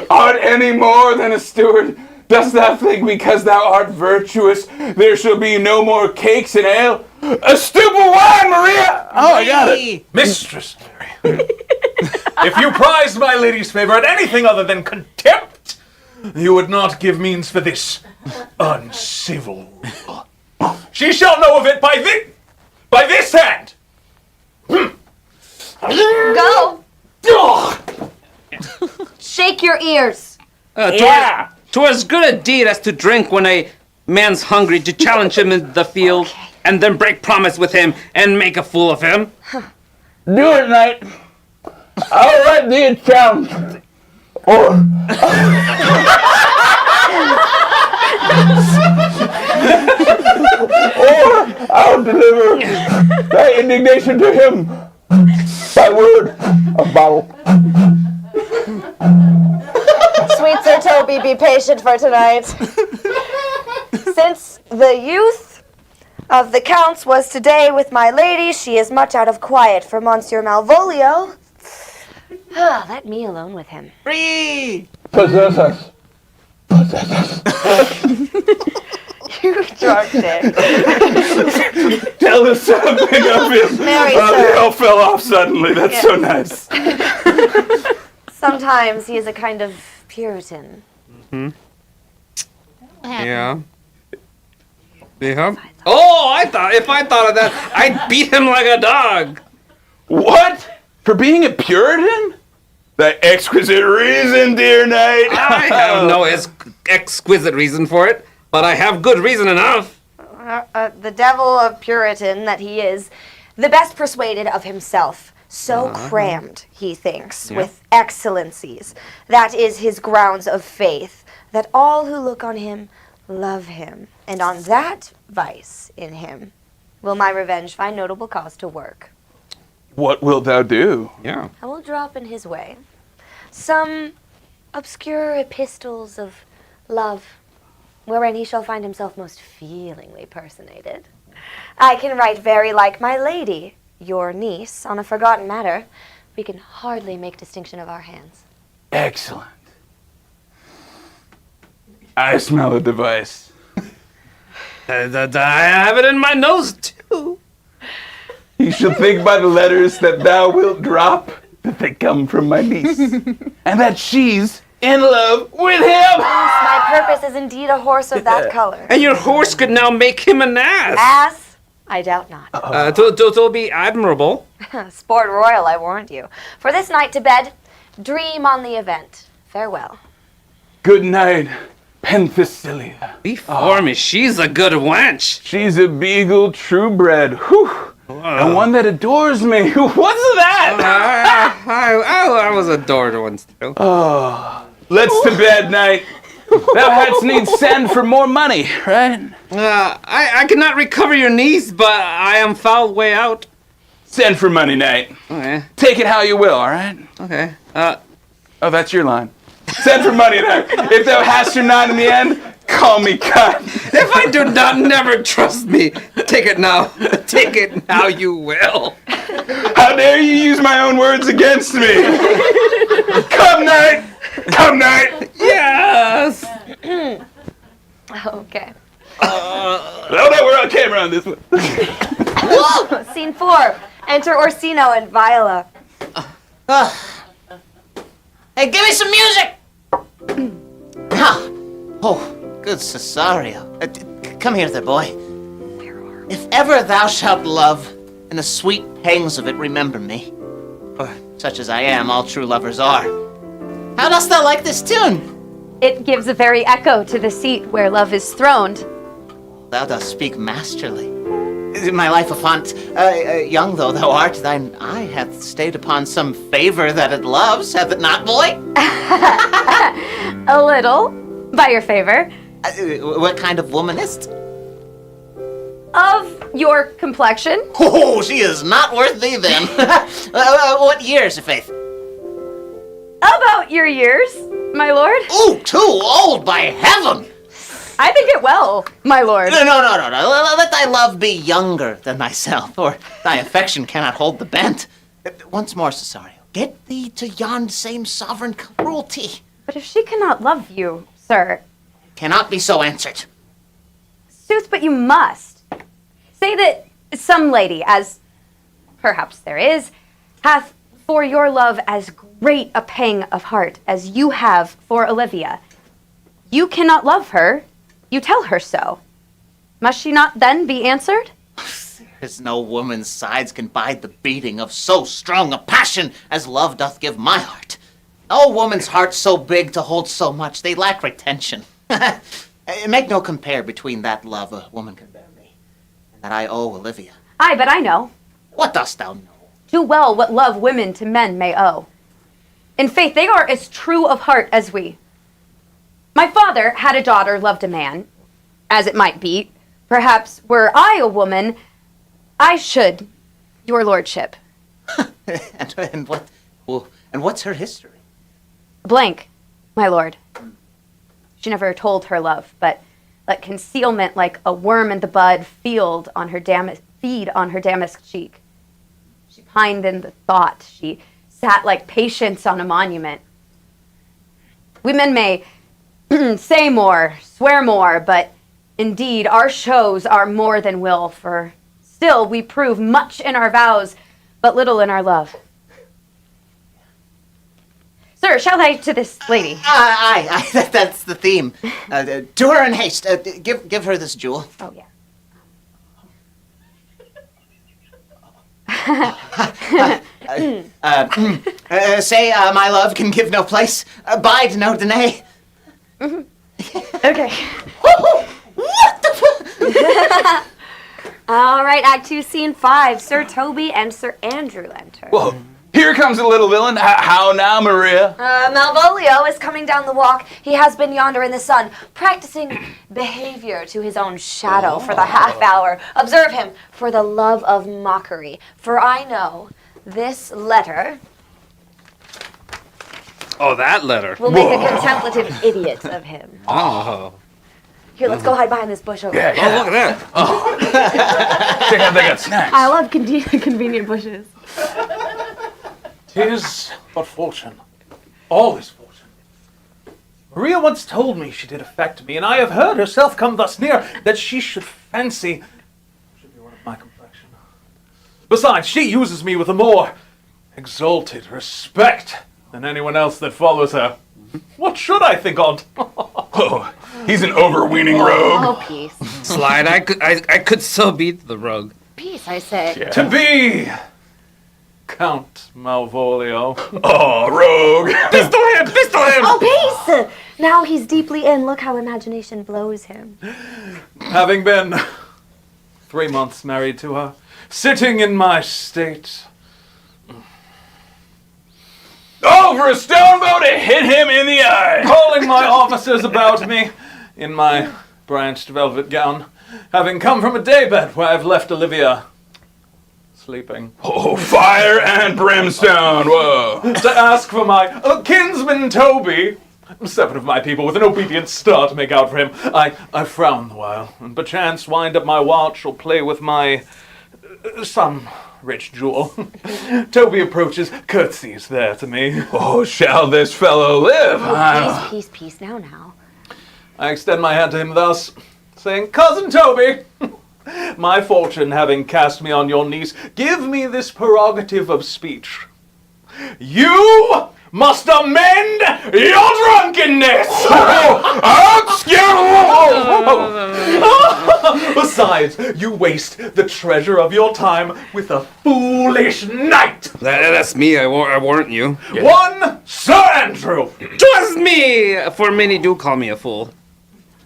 Art any more than a steward? Dost thou think because thou art virtuous, there shall be no more cakes and ale? A stoop of wine, Maria! Oh, I got it. Mistress Mary, if you prized my lady's favor at anything other than contempt, you would not give means for this uncivil. She shall know of it by this hand. Go. Shake your ears. Yeah! 'Twas good a deed as to drink when a man's hungry, to challenge him in the field, and then break promise with him and make a fool of him. Do it, knight. I'll write thee a challenge. Or I'll deliver thy indignation to him by word of bottle. Sweet Sir Toby, be patient for tonight. Since the youth of the Count's was today with my lady, she is much out of quiet for Monsieur Malvolio. Let me alone with him. Free! Possess us. Possess us. You drunk dick. Tell us something of him. Mary, Oh, sir. they all fell off suddenly. That's so nice. Sometimes he is a kind of Puritan. Yeah. Yeah. Oh, if I thought of that, I'd beat him like a dog. What? For being a Puritan? That exquisite reason, dear knight. I have no exquisite reason for it, but I have good reason enough. The devil of Puritan that he is, the best persuaded of himself. So crammed, he thinks, with excellencies. That is his grounds of faith, that all who look on him love him. And on that vice in him will my revenge find notable cause to work. What wilt thou do? Yeah. I will drop in his way some obscure epistles of love, wherein he shall find himself most feelingly personated. I can write very like my lady, your niece, on a forgotten matter. We can hardly make distinction of our hands. Excellent. I smell a device. I have it in my nose, too. You shall think by the letters that thou wilt drop that they come from my niece, and that she's in love with him. My purpose is indeed a horse of that color. And your horse could now make him an ass. Ass? I doubt not. It'll be admirable. Sport royal, I warned you. For this night to bed, dream on the event. Farewell. Good night, Penthesilea. Before me, she's a good wench. She's a beagle true bred. Whew. And one that adores me. What's that? I was adored once, too. Let's to bed, knight. Thou hadst need send for more money, right? I cannot recover your niece, but I am foul way out. Send for money, knight. Okay. Take it how you will, all right? Okay. Oh, that's your line. Send for money, knight. If thou hast her not in the end, call me cut. If I do not, never trust me. Take it now. Take it how you will. How dare you use my own words against me? Come, knight. Come, knight. Yes. Okay. No, we're on camera on this one. Scene 4. Enter Orsino and Viola. Hey, give me some music! Oh, good Cesario. Come here, there, boy. If ever thou shalt love, in the sweet pangs of it remember me, for such as I am, all true lovers are. How dost thou like this tune? It gives a very echo to the seat where love is throned. Thou dost speak masterly. My life of font, young though thou art, thine eye hath stayed upon some favor that it loves, hath it not, boy? A little, by your favor. What kind of woman is't? Of your complexion. Oh, she is not worth thee then. What years, faith? About your years, my lord. Ooh, too old, by heaven! I think it well, my lord. No. Let thy love be younger than thyself, or thy affection cannot hold the bent. Once more, Cesario, get thee to yon same sovereign cruelty. But if she cannot love you, sir. Cannot be so answered. Sooth, but you must. Say that some lady, as perhaps there is, hath for your love as great a pang of heart as you have for Olivia. You cannot love her. You tell her so. Must she not then be answered? There's no woman's sides can bide the beating of so strong a passion as love doth give my heart. No woman's heart so big to hold so much, they lack retention. Make no compare between that love a woman can bear me, and that I owe Olivia. Aye, but I know. What dost thou know? Too well what love women to men may owe. In faith, they are as true of heart as we. My father had a daughter, loved a man, as it might be. Perhaps were I a woman, I should, your lordship. and what's her history? Blank, my lord. She never told her love, but let concealment like a worm in the bud feed on her damask cheek. She pined in the thought. She sat like patience on a monument. We men may say more, swear more, but indeed our shows are more than will, for still we prove much in our vows, but little in our love. Sir, shall I to this lady? Aye, that's the theme. To her in haste. Give her this jewel. Oh, yeah. Say, my love can give no place, bide no denay. Okay. What the All right, Act 2, Scene 5. Sir Toby and Sir Andrew enter. Whoa. Here comes the little villain. How now, Maria? Malvolio is coming down the walk. He has been yonder in the sun, practicing behavior to his own shadow for the half hour. Observe him for the love of mockery. For I know this letter Oh, that letter. will make a contemplative idiot of him. Oh. Here, let's go hide behind this bush over there. Oh, look at that. Check out, they got snacks. I love convenient bushes. 'Tis but fortune. All is fortune. Maria once told me she did affect me, and I have heard herself come thus near that she should fancy should be one of my complexion. Besides, she uses me with a more exalted respect than anyone else that follows her. What should I think on't? Oh, he's an overweening rogue. Oh, peace. Slide, I could so beat the rogue. Peace, I say. Yeah. To be Count Malvolio. Oh, rogue. Pistol him! Oh, peace! Now he's deeply in. Look how imagination blows him. Having been 3 months married to her, sitting in my state, Oh, for a stone bow to hit him in the eye. calling my officers about me in my branched velvet gown, having come from a daybed where I've left Olivia sleeping, Oh, fire and brimstone. Whoa. to ask for my kinsman Toby, 7 of my people with an obedient star to make out for him. I frown the while, and perchance wind up my watch or play with my some rich jewel. Toby approaches, curtsies there to me. Oh, shall this fellow live? Oh, peace. Now. I extend my hand to him thus, saying, "Cousin Toby, my fortune having cast me on your niece, give me this prerogative of speech. You must amend your drunkenness! Besides, you waste the treasure of your time with a foolish knight! That's me, I warrant you. One Sir Andrew! 'Twas me! For many do call me a fool.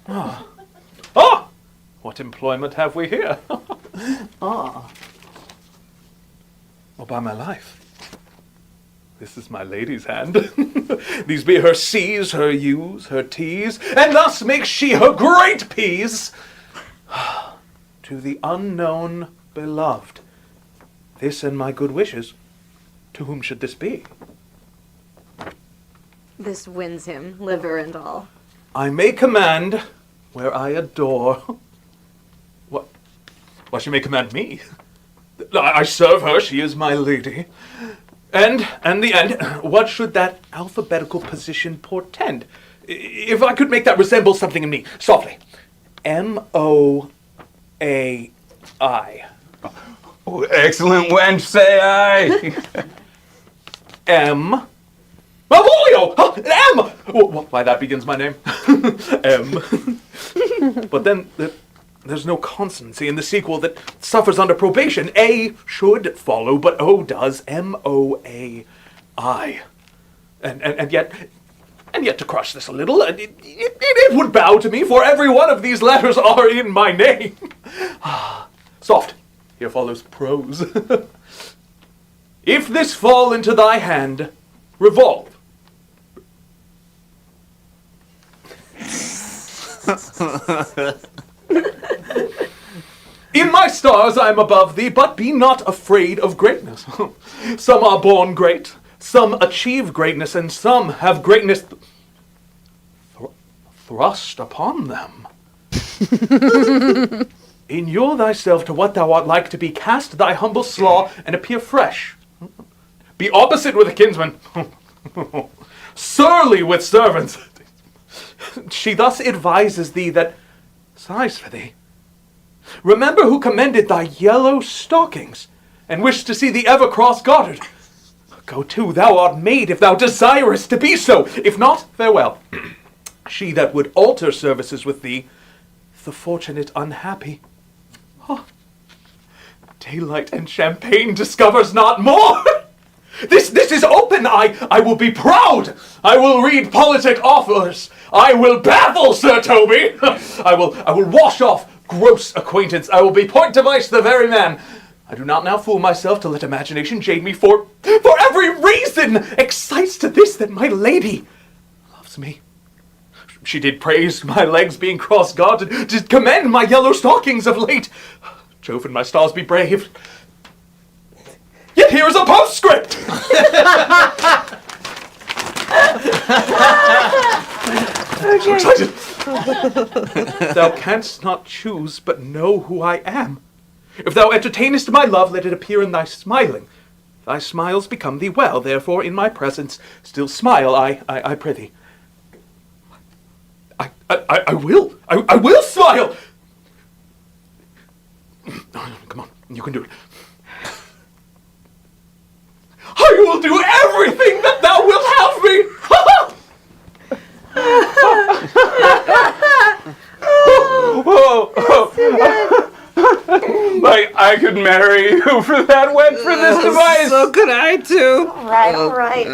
Ah, what employment have we here? Well, by my life. This is my lady's hand. These be her C's, her U's, her T's, and thus makes she her great P's. To the unknown beloved. This and my good wishes. To whom should this be? This wins him, liver and all. I may command where I adore. What? Why, she may command me. I serve her, she is my lady. And the end, what should that alphabetical position portend? If I could make that resemble something in me, softly. M-O-A-I. Oh, excellent wench, say I. M. Malvolio! Huh, M! Why, that begins my name. M. But then there's no consonancy in the sequel that suffers under probation. A should follow, but O does. M-O-A-I. And yet to crush this a little, it would bow to me, for every one of these letters are in my name. Soft. Here follows prose. If this fall into thy hand, revolve. In my stars I am above thee, but be not afraid of greatness. Some are born great, some achieve greatness, and some have greatness thrust upon them. Inure thyself to what thou art like to be, cast thy humble slaw, and appear fresh. Be opposite with a kinsman, surly with servants. She thus advises thee that sighs for thee. Remember who commended thy yellow stockings, and wished to see thee ever cross-gartered. Go to, thou art made, if thou desirest to be so. If not, farewell. She that would alter services with thee, the fortunate unhappy. Oh, daylight and champagne discovers not more. This is open. I will be proud. I will read politic offers. I will baffle Sir Toby. I will wash off gross acquaintance. I will be point device the very man. I do not now fool myself to let imagination jade me, for every reason excites to this that my lady loves me. She did praise my legs being cross-gartered, did commend my yellow stockings of late. Jove and my stars be brave. Yet here is a postscript! So excited. Thou canst not choose but know who I am. If thou entertainest my love, let it appear in thy smiling. Thy smiles become thee well, therefore in my presence still smile, I prithee. I will smile! Come on, you can do it. I will do everything that thou wilt have me! Like, I could marry you for that wench, for this device! So could I too. All right.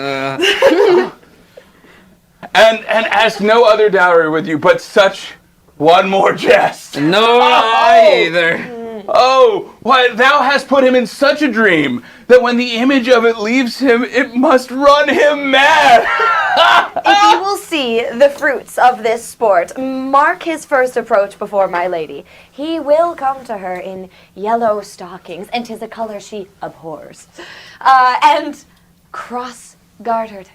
And ask no other dowry with you, but such one more jest. No, I either. Oh, why, thou hast put him in such a dream that when the image of it leaves him, it must run him mad. If you will see the fruits of this sport, mark his first approach before my lady. He will come to her in yellow stockings, and 'tis a color she abhors, and cross-gartered,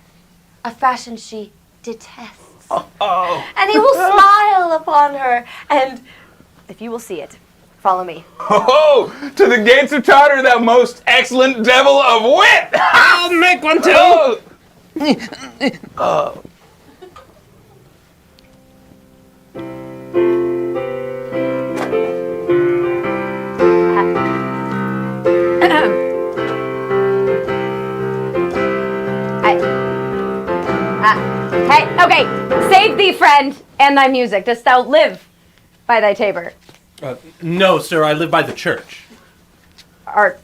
a fashion she detests. And he will smile upon her, and if you will see it, follow me. Oh, to the gates of Tartar, thou most excellent devil of wit! I'll make one too. Hey, okay, save thee, friend, and thy music. Dost thou live by thy tabor? No, sir, I live by the church. Art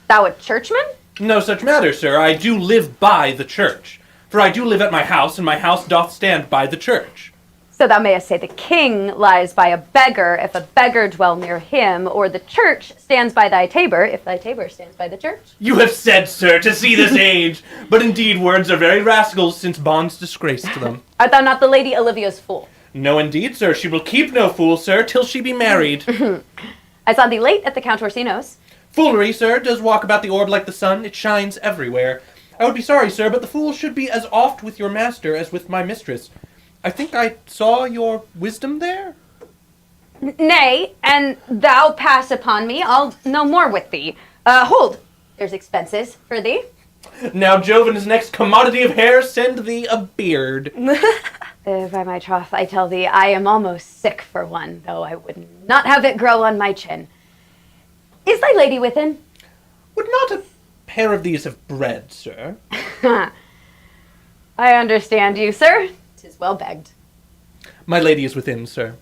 thou a churchman? No such matter, sir. I do live by the church. For I do live at my house, and my house doth stand by the church. So thou mayest say the king lies by a beggar if a beggar dwell near him, or the church stands by thy tabor if thy tabor stands by the church. You have said, sir, to see this age. But indeed, words are very rascals, since bonds disgrace to them. Art thou not the Lady Olivia's fool? No, indeed, sir. She will keep no fool, sir, till she be married. I saw thee late at the Count Orsino's. Foolery, sir, does walk about the orb like the sun. It shines everywhere. I would be sorry, sir, but the fool should be as oft with your master as with my mistress. I think I saw your wisdom there. Nay, and thou pass upon me, I'll no more with thee. Hold, there's expenses for thee. Now Jove and his next commodity of hair send thee a beard. By my troth, I tell thee, I am almost sick for one, though I would not have it grow on my chin. Is thy lady within? Would not a pair of these have bred, sir? I understand you, sir. 'Tis well begged. My lady is within, sir.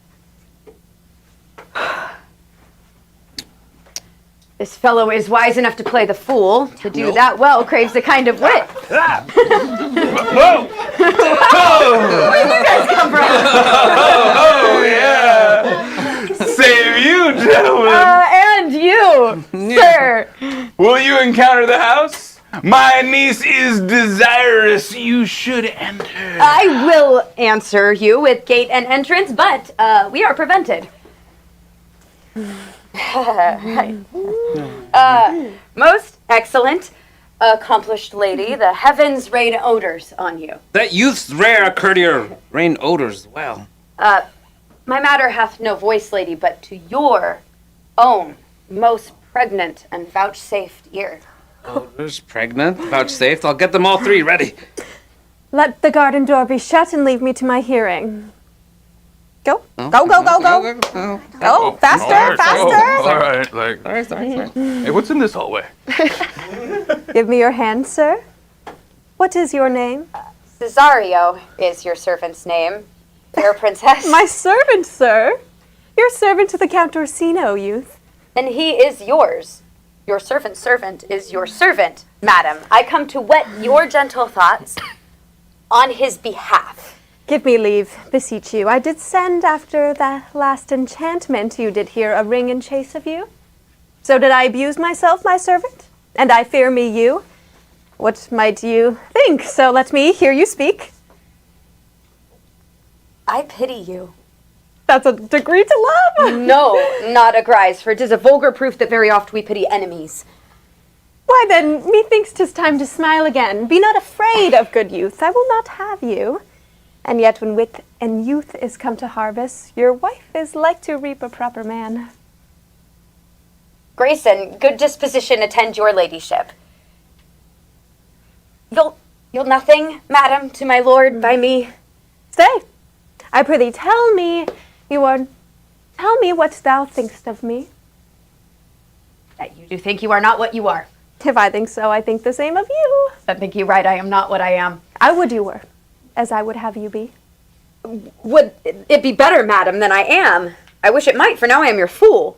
This fellow is wise enough to play the fool. To do that well craves a kind of wit. Whoa! Where did you guys come from? Oh, yeah! Save you, gentlemen! And you, sir. Will you encounter the house? My niece is desirous. You should enter. I will answer you with gate and entrance, but we are prevented. Most excellent, accomplished lady, the heavens rain odors on you. That youth's rare courtier rain odors well. My matter hath no voice, lady, but to your own most pregnant and vouchsafed ear. Odors, pregnant, vouchsafed. I'll get them all three ready. Let the garden door be shut and leave me to my hearing. Go, go, go, go, go. Go, faster, faster. All right, sorry. Hey, what's in this hallway? Give me your hand, sir. What is your name? Cesario is your servant's name, fair princess. My servant, sir. Your servant to the Count Orsino, youth. And he is yours. Your servant's servant is your servant, madam. I come to whet your gentle thoughts on his behalf. Give me leave, beseech you. I did send after the last enchantment you did hear a ring in chase of you. So did I abuse myself, my servant? And I fear me you? What might you think? So let me hear you speak. I pity you. That's a degree to love. No, not a grise, for 'tis a vulgar proof that very oft we pity enemies. Why then, methinks 'tis time to smile again. Be not afraid of good youth. I will not have you. And yet when wit and youth is come to harvest, your wife is like to reap a proper man. Grace and good disposition attend your ladyship. You'll nothing, madam, to my lord by me. Stay. I prithee, tell me what thou thinkst of me. That you do think you are not what you are. If I think so, I think the same of you. I think you right, I am not what I am. I would you were, as I would have you be. Would it be better, madam, than I am? I wish it might, for now I am your fool.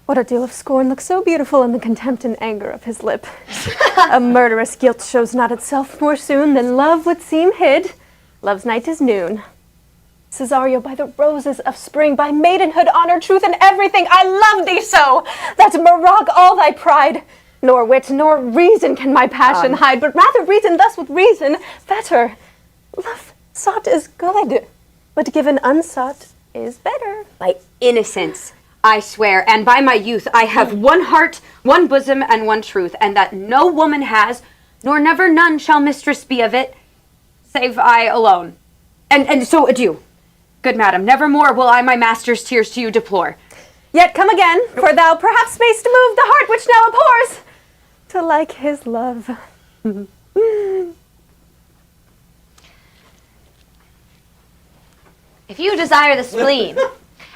What a deal of scorn looks so beautiful in the contempt and anger of his lip. A murderous guilt shows not itself more soon than love would seem hid. Love's night is noon. Cesario, by the roses of spring, by maidenhood, honor, truth, and everything, I love thee so, that mock all thy pride. Nor wit, nor reason can my passion hide, but rather reason thus with reason better. Love sought is good, but given unsought is better. By innocence, I swear, and by my youth, I have one heart, one bosom, and one truth, and that no woman has, nor never none shall mistress be of it, save I alone. And so adieu. Good madam, nevermore will I my master's tears to you deplore. Yet come again, for thou perhaps mayst move the heart which now abhors to like his love. If you desire the spleen,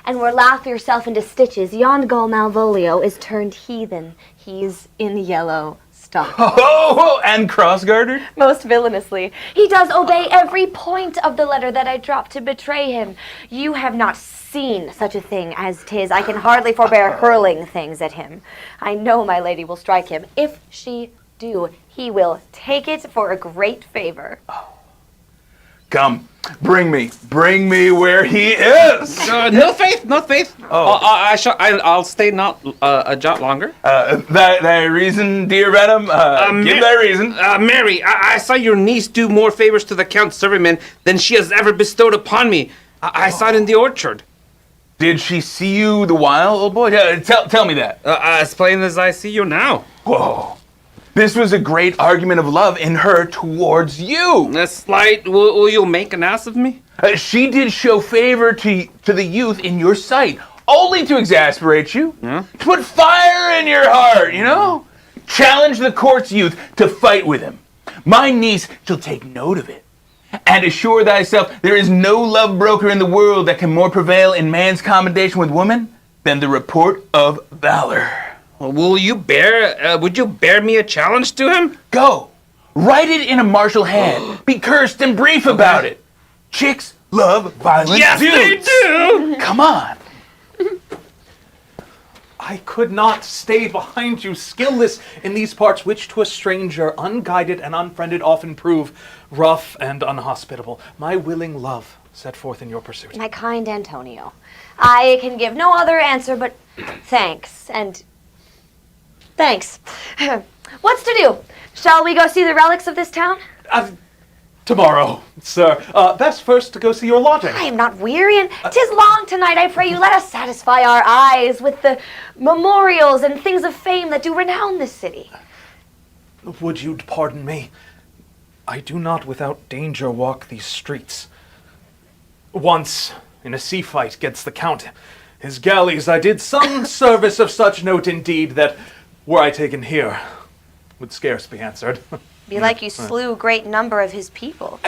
and will laugh yourself into stitches, yon gull Malvolio is turned heathen. He's in yellow stock. Oh, and cross-gartered? Most villainously. He does obey every point of the letter that I dropped to betray him. You have not seen such a thing as 'tis. I can hardly forbear hurling things at him. I know my lady will strike him. If she do, he will take it for a great favor. Come, bring me where he is. No faith, no faith. Oh. I'll stay not a jot longer. Thy reason, dear Venom, give thy reason. Mary, I saw your niece do more favors to the Count's servicemen than she has ever bestowed upon me. I saw it in the orchard. Did she see you the while, old boy? Tell me that. As plain as I see you now. Whoa. This was a great argument of love in her towards you. A slight, will you make an ass of me? She did show favor to the youth in your sight, only to exasperate you. Yeah. To put fire in your heart, you know? Challenge the court's youth to fight with him. My niece shall take note of it. And assure thyself there is no love broker in the world that can more prevail in man's commendation with woman than the report of valor. Would you bear me a challenge to him? Go. Write it in a martial hand. Be cursed and brief about it. Chicks love violent Yes, dudes. they do. Come on. I could not stay behind you, skilless in these parts, which to a stranger, unguided and unfriended, often prove rough and unhospitable. My willing love set forth in your pursuit. My kind Antonio, I can give no other answer but thanks and thanks. What's to do? Shall we go see the relics of this town? Tomorrow, sir. Best first to go see your lodging. I am not weary, and 'tis long tonight. I pray you let us satisfy our eyes with the memorials and things of fame that do renown this city. Would you pardon me? I do not without danger walk these streets. Once, in a sea fight against the Count, his galleys, I did some service of such note indeed that, were I taken here, would scarce be answered. Be like you slew great number of his people.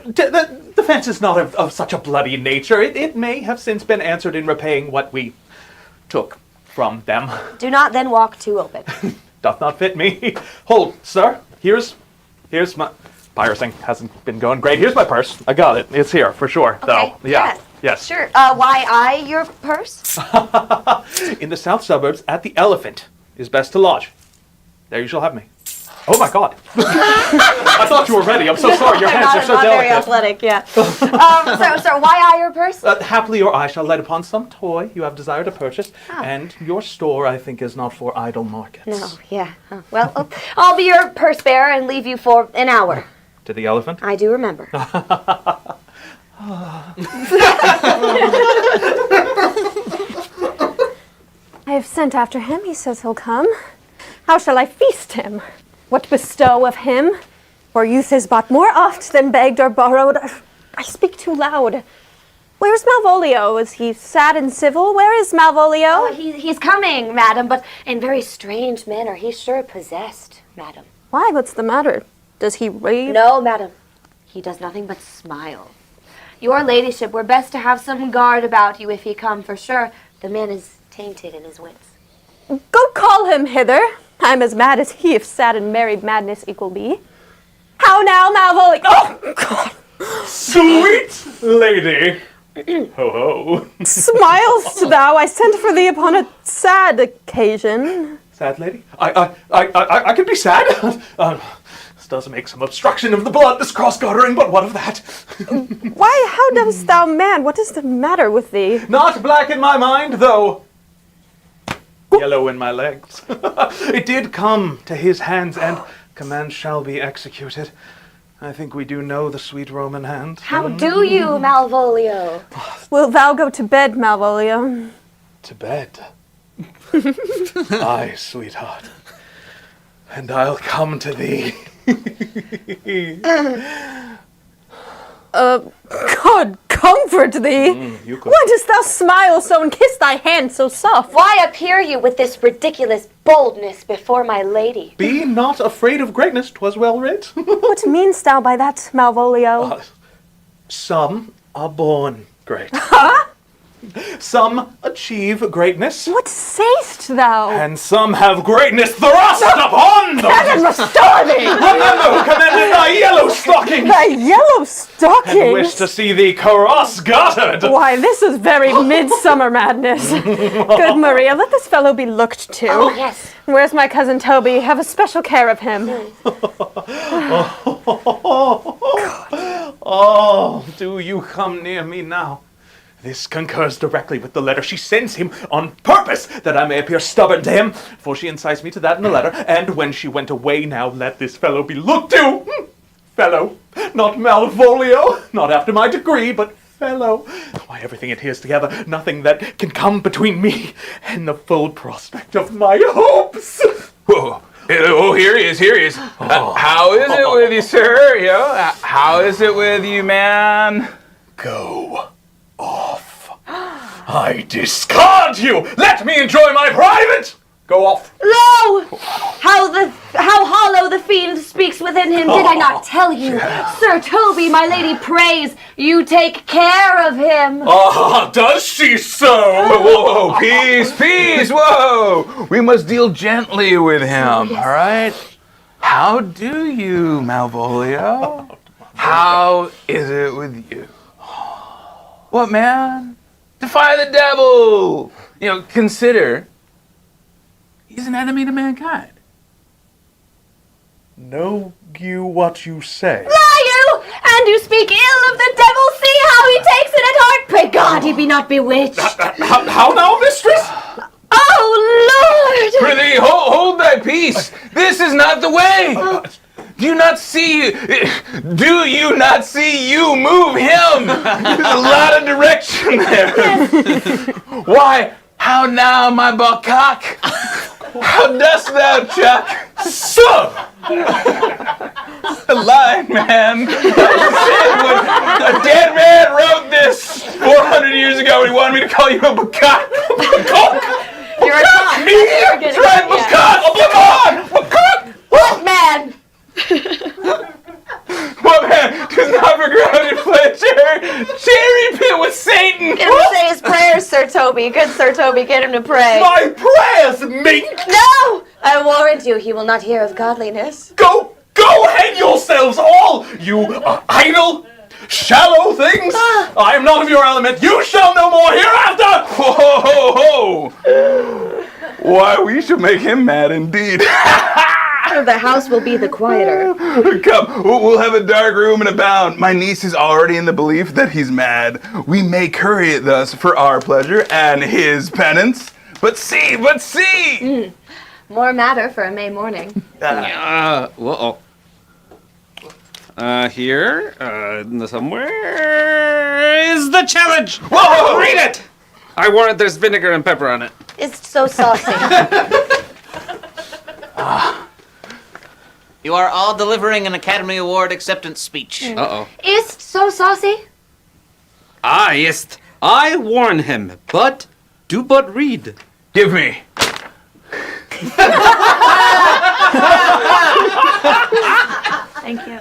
The defense is not of such a bloody nature. It may have since been answered in repaying what we took from them. Do not then walk too open. Doth not fit me. Hold, sir. Here's my... Pirating hasn't been going great. Here's my purse. I got it. It's here, for sure. Okay, So, yeah. Yes. Sure. Why I your purse? In the south suburbs, at the Elephant, is best to lodge. There you shall have me. Oh my God! I thought you were ready. I'm so sorry. Your hands are so not very delicate. athletic, yeah. So why I your purse? Happily your eye shall light upon some toy you have desire to purchase, Oh. and your store, I think, is not for idle markets. No, yeah. Oh, well, I'll be your purse bearer and leave you for an hour. To the Elephant? I do remember. I have sent after him. He says he'll come. How shall I feast him? What bestow of him? For youth is bought more oft than begged or borrowed. I speak too loud. Where's Malvolio? Is he sad and civil? Where is Malvolio? Oh, he's coming, madam, but in very strange manner. He's sure possessed, madam. Why? What's the matter? Does he rave? No, madam. He does nothing but smile. Your ladyship, we're best to have some guard about you if he come, for sure. The man is tainted in his wits. Go call him hither. I'm as mad as he, if sad and married madness equal be. How now, Malvolio? Oh, God! Sweet lady! Ho ho. Smilest thou? I sent for thee upon a sad occasion. Sad lady? I can be sad. This does make some obstruction of the blood, this cross-gartering, but what of that? Why, how dost thou, man? What is the matter with thee? Not black in my mind, though yellow in my legs. It did come to his hands, and command shall be executed. I think we do know the sweet Roman hand. How do you, Malvolio? Wilt thou go to bed, Malvolio? To bed. Aye, sweetheart. And I'll come to thee. God comfort thee. You could. Why dost thou smile so and kiss thy hand so soft? Why appear you with this ridiculous boldness before my lady? Be not afraid of greatness, 'twas well writ. What meanst thou by that, Malvolio? Some are born great. Some achieve greatness, What say'st thou? and some have greatness thrust upon them. Heaven restore thee! Remember who commanded thy yellow stockings, Thy yellow and stockings? wish to see thee cross-gartered. Why, this is very midsummer madness. Good Maria, let this fellow be looked to. Oh, yes. Where's my cousin Toby? Have a special care of him. Oh, do you come near me now? This concurs directly with the letter she sends him on purpose, that I may appear stubborn to him, for she incites me to that in the letter, and when she went away now, let this fellow be looked to. Fellow, not Malvolio, not after my degree, but fellow. Why, everything adheres together, nothing that can come between me and the full prospect of my hopes. Whoa. Oh, here he is, here he is. How is it with you, sir? How is it with you, man? Go off. I discard you. Let me enjoy my private. Go off. Lo! How hollow the fiend speaks within him. Did I not tell you? Sir Toby, my lady prays you take care of him. Ah, does she so? Whoa, peace, peace, whoa. We must deal gently with him, all right? How do you, Malvolio? How is it with you? What, man? Defy the devil. Consider he's an enemy to mankind. Know you what you say? Lie you! And you speak ill of the devil. See how he takes it at heart. Pray God he be not bewitched. How now, mistress? Oh, Lord! Prithee, hold thy peace. This is not the way. Do you not see you move him? There's a lot of direction there. Why, how now, my buckcock? How dost thou, Chuck? Sir! A line, man. A dead man wrote this 400 years ago and he wanted me to call you a buckcock. You're a cock. Me? That's right, buckcock! A buckcock! What man? What man does not begrudge pleasure? Cherry pit with Satan! Get him to say his prayers, Sir Toby. Good Sir Toby, get him to pray. My prayers, mink! No! I warrant you, he will not hear of godliness. Go hang yourselves all, you idle, shallow things! I am not of your element. You shall no more hereafter! Whoa, ho, ho. Why, we should make him mad indeed. The house will be the quieter. Come, we'll have a dark room and a bound. My niece is already in the belief that he's mad. We may curry it thus for our pleasure and his penance. But see! More matter for a May morning. Here, somewhere is the challenge. Whoa! Read it! I warrant there's vinegar and pepper on it. It's so saucy. You are all delivering an Academy Award acceptance speech. Uh-oh. Is so saucy? Ah, yes. I warn him, but do but read. Give me. Thank you.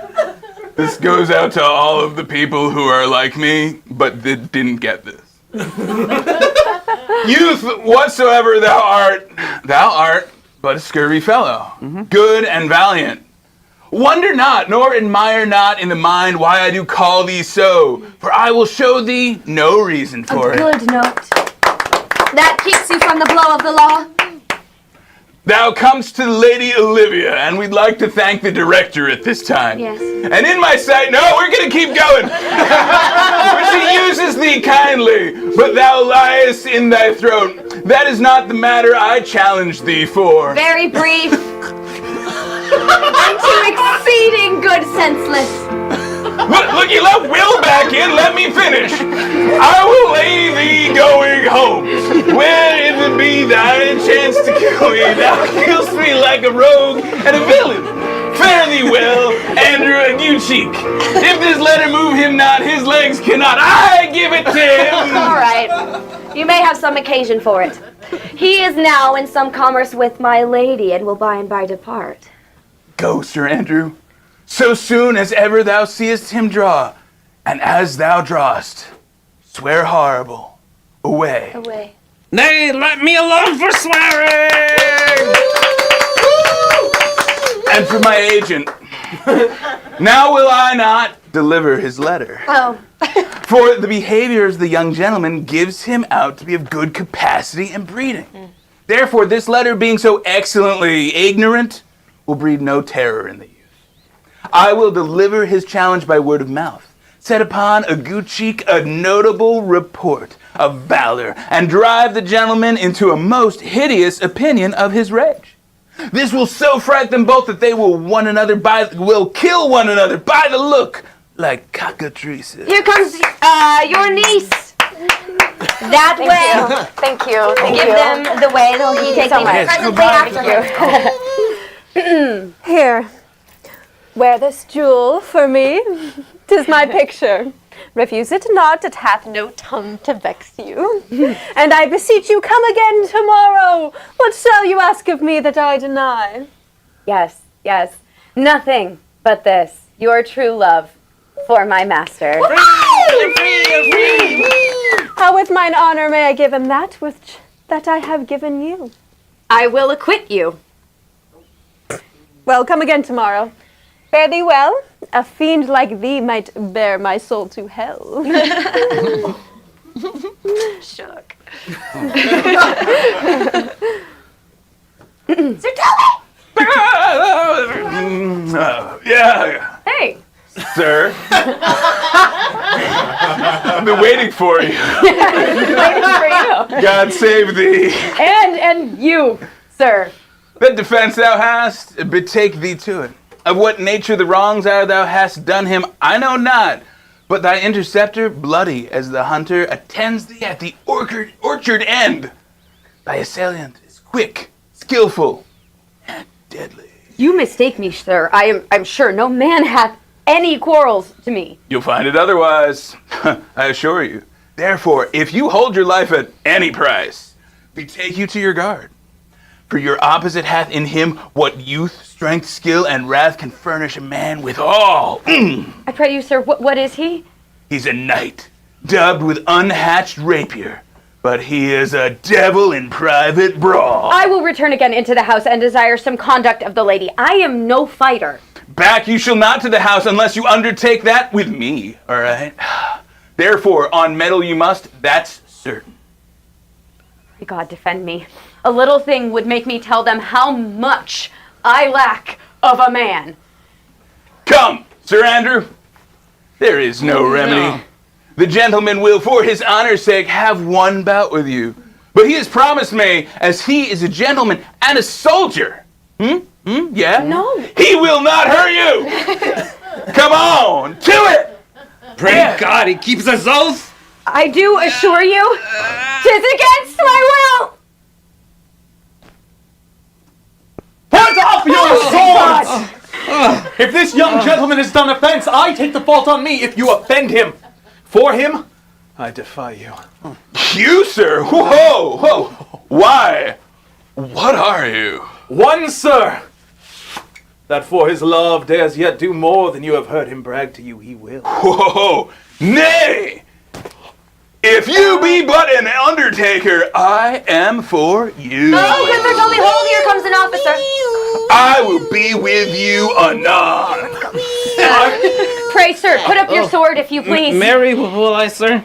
This goes out to all of the people who are like me, but didn't get this. Youth, whatsoever thou art but a scurvy fellow, good and valiant. Wonder not, nor admire not in the mind why I do call thee so, for I will show thee no reason for it. Good note. That keeps you from the blow of the law. Thou comest to Lady Olivia, and we'd like to thank the director at this time. Yes. And in my sight, no, we're gonna keep going. For she uses thee kindly, but thou liest in thy throat. That is not the matter I challenge thee for. Very brief. And too exceeding good senseless. Look, you let Will back in, let me finish. I will lay thee going home, where it would be thine chance to kill me. Thou killst me like a rogue and a villain. Fare thee well, Andrew and you cheek. If this letter move him not, his legs cannot. I give it to him. All right. You may have some occasion for it. He is now in some commerce with my lady, and will by and by depart. Go, Sir Andrew, so soon as ever thou seest him draw, and as thou drawest, swear horrible, away. Away. Nay, let me alone for swearing! And for my agent, now will I not deliver his letter. Oh. For the behaviors the young gentleman gives him out to be of good capacity and breeding. Therefore, this letter, being so excellently ignorant, will breed no terror in the youth. I will deliver his challenge by word of mouth, set upon a good cheek a notable report of valor, and drive the gentleman into a most hideous opinion of his rage. This will so fright them both that they will kill one another by the look, like cockatrices. Here comes your niece. That way. Thank you. Thank Give you. them the way. They'll take me presently after her. Here, wear this jewel for me. 'Tis my picture. Refuse it not, it hath no tongue to vex you. And I beseech you, come again tomorrow. What shall you ask of me that I deny? Yes, yes. Nothing but this, your true love for my master. How with mine honor may I give him that which that I have given you? I will acquit you. Well, come again tomorrow. Fare thee well. A fiend like thee might bear my soul to hell. Shook. Yeah, Hey. sir. I've been waiting for you. Waiting for you. God save thee. And you, sir. That defense thou hast, betake thee to it. Of what nature the wrongs are thou hast done him, I know not. But thy interceptor, bloody as the hunter, attends thee at the orchard end. Thy assailant is quick, skillful, and deadly. You mistake me, sir. I'm sure no man hath any quarrels to me. You'll find it otherwise, I assure you. Therefore, if you hold your life at any price, betake you to your guard. For your opposite hath in him what youth, strength, skill, and wrath can furnish a man with all. I pray you, sir, what is he? He's a knight, dubbed with unhatched rapier, but he is a devil in private brawl. I will return again into the house and desire some conduct of the lady. I am no fighter. Back you shall not to the house unless you undertake that with me, all right? Therefore, on metal you must, that's certain. May God defend me. A little thing would make me tell them how much I lack of a man. Come, Sir Andrew. There is no remedy. The gentleman will, for his honor's sake, have one bout with you. But he has promised me, as he is a gentleman and a soldier. Yeah? No. He will not hurt you. Come on, to it. Pray God he keeps his oath. I do assure you, 'tis against my will. Put off your swords! If this young gentleman has done offense, I take the fault on me if you offend him. For him, I defy you. You, sir? Whoa, whoa. Why? What are you? One, sir, that for his love dares yet do more than you have heard him brag to you he will. Whoa, nay! If you be but an undertaker, I am for you. Oh, good sir, don't behold, here comes an officer. I will be with you anon. Pray, sir, put up your sword if you please. Mary, will I, sir?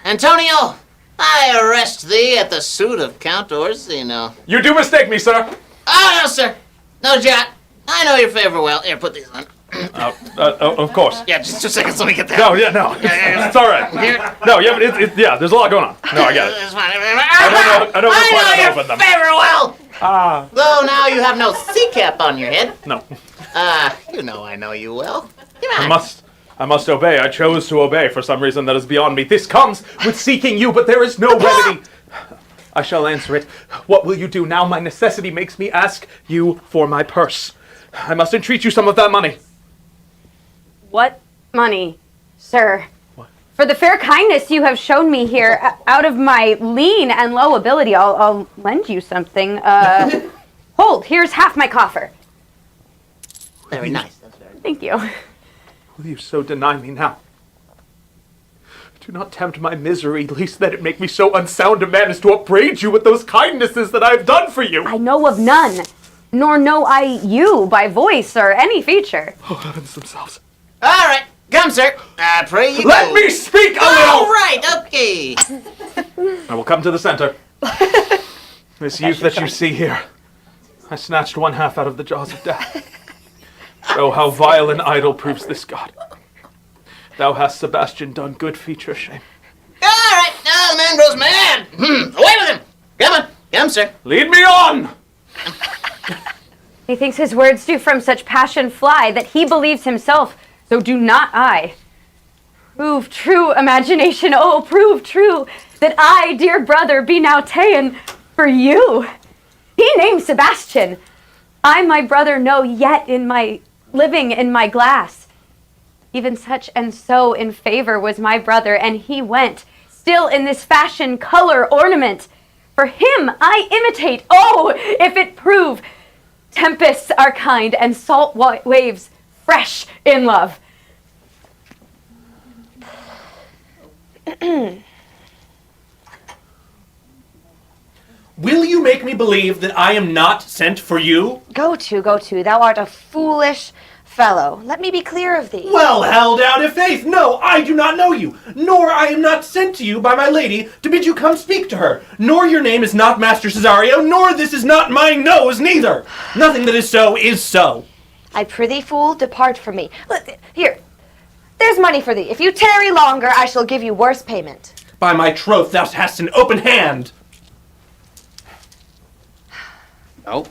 Antonio, I arrest thee at the suit of Count Orsino. You do mistake me, sir. Oh, no, sir. No, Jot. I know your favor well. Here, put these on. Of course. Yeah, just 2 seconds. Let me get that. No, yeah, no. yeah. It's all right. Here. No, yeah, but yeah, there's a lot going on. No, I got it. It's fine. I don't know I know quite your open them. favor well. Though now you have no sea cap on your head. No. You know I know you well. Come I on. must obey. I chose to obey for some reason that is beyond me. This comes with seeking you, but there is no remedy. I shall answer it. What will you do now? My necessity makes me ask you for my purse. I must entreat you some of that money. What money, sir? What? For the fair kindness you have shown me here, out of my lean and low ability, I'll lend you something. Hold, here's half my coffer. Very nice. That's very Thank you. Will you so deny me now? Do not tempt my misery, lest that it make me so unsound a man as to upbraid you with those kindnesses that I have done for you. I know of none, nor know I you by voice or any feature. Oh, heavens themselves. All right, come, sir. I pray you Let go. me speak a All little! right, okay. I will come to the center. This youth that you see here, I snatched one half out of the jaws of death. Oh, how vile and idle proves this god. Thou hast, Sebastian, done good feature shame. All right, now the man grows mad. Away with him. Come, sir. Lead me on! Methinks his words do from such passion fly that he believes himself, so do not I. Prove true, imagination, oh, prove true, that I, dear brother, be now ta'en for you. He named Sebastian. I my brother know yet in my living in my glass. Even such and so in favor was my brother, and he went, still in this fashion, color, ornament. For him I imitate, oh, if it prove, tempests are kind, and salt waves fresh in love. Will you make me believe that I am not sent for you? Go to. Thou art a foolish fellow. Let me be clear of thee. Well held out of faith. No, I do not know you, nor I am not sent to you by my lady to bid you come speak to her. Nor your name is not Master Cesario, nor this is not my nose neither. Nothing that is so is so. I prithee, fool, depart from me. Here, there's money for thee. If you tarry longer, I shall give you worse payment. By my troth, thou hast an open hand. Oh.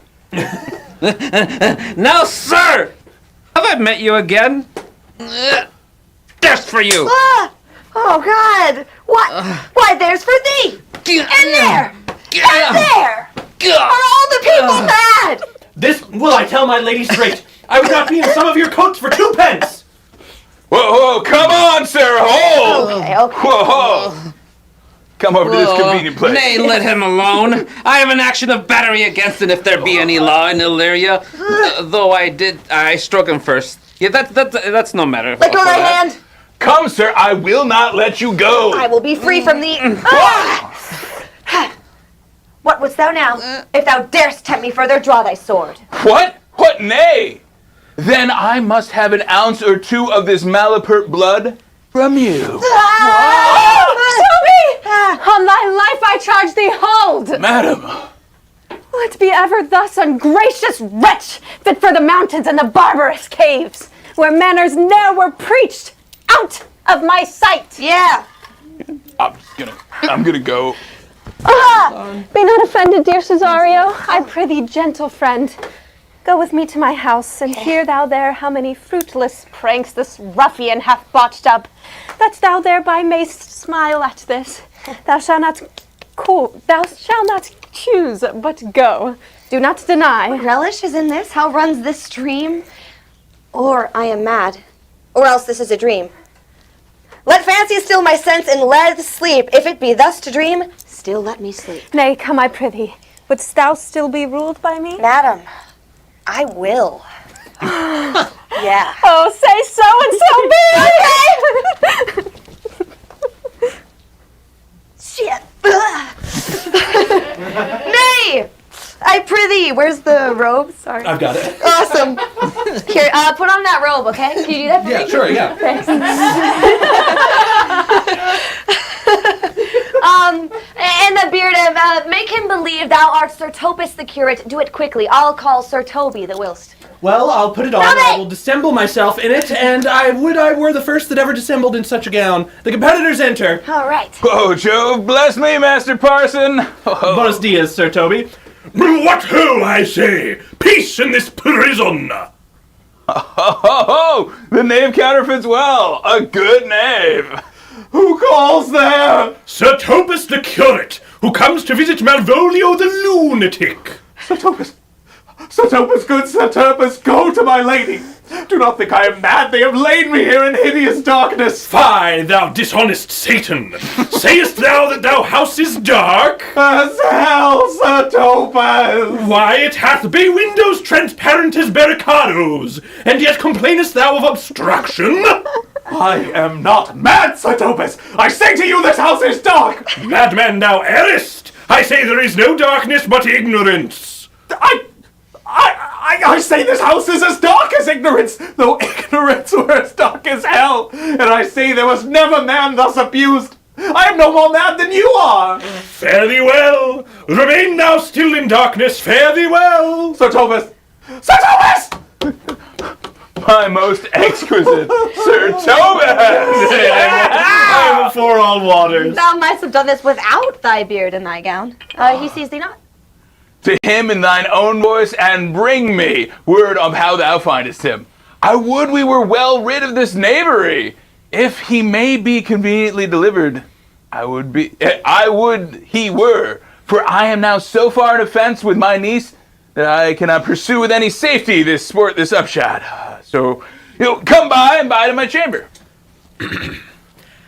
Now, sir! Have I met you again? Just for you! Ah! Oh, God! Why, there's for thee! And there! And there! Are all the people mad? This will I tell my lady straight. I would not be in some of your coats for 2 pence. Whoa, come on, Sarah. Hold. Okay. Whoa. Come over to this convenient place. Nay, let him alone. I have an action of battery against him if there be any law in Illyria. Though I struck him first. Yeah, that's no matter. Let go thy hand. Come, sir, I will not let you go. I will be free from thee. What wouldst thou now? If thou darest tempt me further, draw thy sword. What? What, nay? Then I must have an ounce or 2 of this malapert blood from you. On thy life I charge thee, hold! Madam. Let be ever thus, ungracious wretch, fit for the mountains and the barbarous caves, where manners ne'er were preached. Out of my sight! Yeah. I'm gonna go. Be not offended, dear Cesario. I prithee, gentle friend. Go with me to my house, and hear thou there how many fruitless pranks this ruffian hath botched up, that thou thereby mayst smile at this. Thou shalt not choose, but go. Do not deny. Relish is in this? How runs this stream? Or I am mad, or else this is a dream. Let fancy still my sense and let sleep. If it be thus to dream, still let me sleep. Nay, come, I prithee. Wouldst thou still be ruled by me? Madam, I will. Yeah. Oh, say so and so be. Okay. Shit. Nay! I prithee. Where's the robe? Sorry. I've got it. Awesome. Here, put on that robe, okay? Can you do that for me? Yeah, sure, yeah. Thanks. And the beard, make him believe thou art Sir Topus the curate. Do it quickly. I'll call Sir Toby the whilst. Well, I'll put it on. I will dissemble myself in it, and I were the first that ever dissembled in such a gown. The competitors enter. All right. Oh, Jove, bless me, Master Parson. Buenos dias, Sir Toby. What ho, I say! Peace in this prison! Oh, the knave counterfeits well. A good knave. Who calls there? Sir Topus the curate, who comes to visit Malvolio the lunatic. Sir Topus, good Sir Topus, go to my lady. Do not think I am mad. They have laid me here in hideous darkness. Fie, thou dishonest Satan! Sayest thou that thou house is dark? As hell, Sir Topus! Why, it hath bay windows transparent as barricadoes, and yet complainest thou of obstruction? I am not mad, Setopus! I say to you, this house is dark! Madman, thou errest! I say there is no darkness but ignorance. I say this house is as dark as ignorance, though ignorance were as dark as hell. And I say there was never man thus abused. I am no more mad than you are. Fare thee well. Remain thou still in darkness. Fare thee well. Setopus! Setopus! My most exquisite Sir Thomas! I am before all waters. Thou mightst have done this without thy beard and thy gown. He sees thee not. To him in thine own voice, and bring me word of how thou findest him. I would we were well rid of this knavery. If he may be conveniently delivered, I would he were, for I am now so far in offense with my niece that I cannot pursue with any safety this upshot. So, come by and bide in my chamber.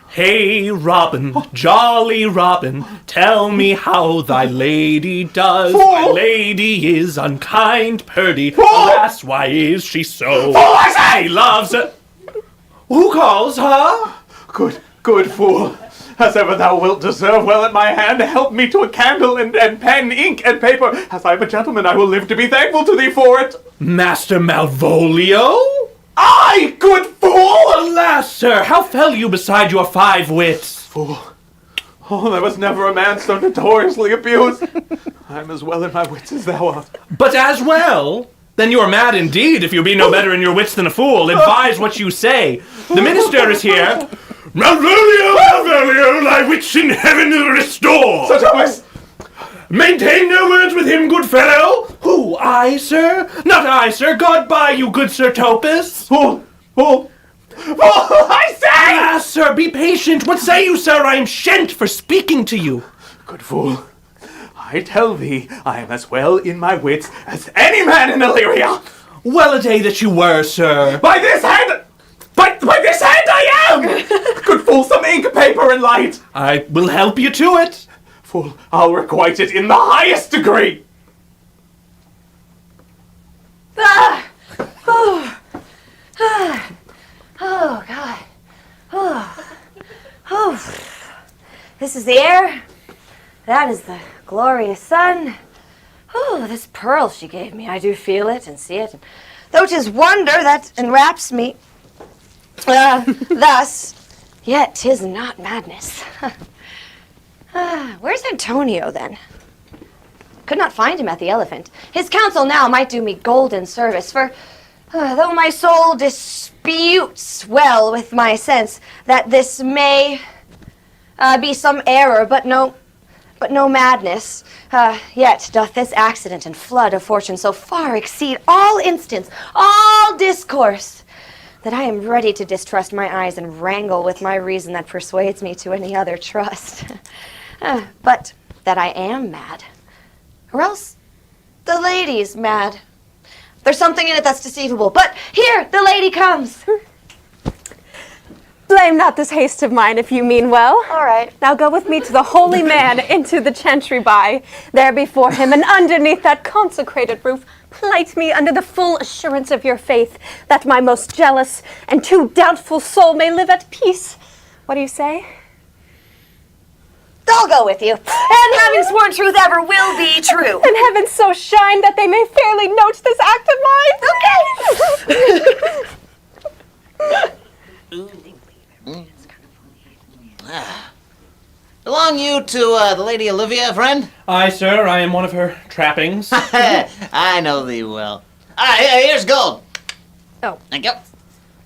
Hey, Robin, jolly Robin, tell me how thy lady does. Thy lady is unkind, purdy. Alas, why is she so? She loves it. Who calls her? Good fool. As ever thou wilt deserve well at my hand, help me to a candle and pen, ink, and paper. As I am a gentleman, I will live to be thankful to thee for it. Master Malvolio? Aye, good fool! Alas, sir, how fell you beside your 5 wits? Fool. Oh, there was never a man so notoriously abused. I'm as well in my wits as thou art. But as well? Then you are mad indeed if you be no better in your wits than a fool. Advise what you say. The minister is here. Malvolio, Malvolio, thy wits in heaven restore. Sir Thomas! Maintain no words with him, good fellow. Who, I, sir? Not I, sir. God buy you, good Sir Topus. Fool! I say! Alas, sir, be patient. What say you, sir? I am shent for speaking to you. Good fool. I tell thee, I am as well in my wits as any man in Illyria. Well a day that you were, sir. By this hand! By this hand I am! Good fool, some ink, paper, and light. I will help you to it. Fool, I'll requite it in the highest degree. Oh, God. Oh. This is the air. That is the glorious sun. Oh, this pearl she gave me, I do feel it and see it. Though 'tis wonder that enwraps me thus, yet 'tis not madness. Where's Antonio, then? Could not find him at the Elephant. His counsel now might do me golden service, for though my soul disputes well with my sense that this may be some error, but no madness, yet doth this accident and flood of fortune so far exceed all instance, all discourse, that I am ready to distrust my eyes and wrangle with my reason that persuades me to any other trust. But that I am mad, or else the lady's mad. There's something in it that's deceivable, but here, the lady comes. Blame not this haste of mine if you mean well. All right. Now go with me to the holy man into the chantry by. There before him and underneath that consecrated roof, plight me under the full assurance of your faith, that my most jealous and too doubtful soul may live at peace. What do you say? I'll go with you. And having sworn truth ever will be true. And heaven so shine that they may fairly note this act of mine. Okay. Belong you to the Lady Olivia, friend? Aye, sir, I am one of her trappings. I know thee well. Here's gold. Oh. Thank you.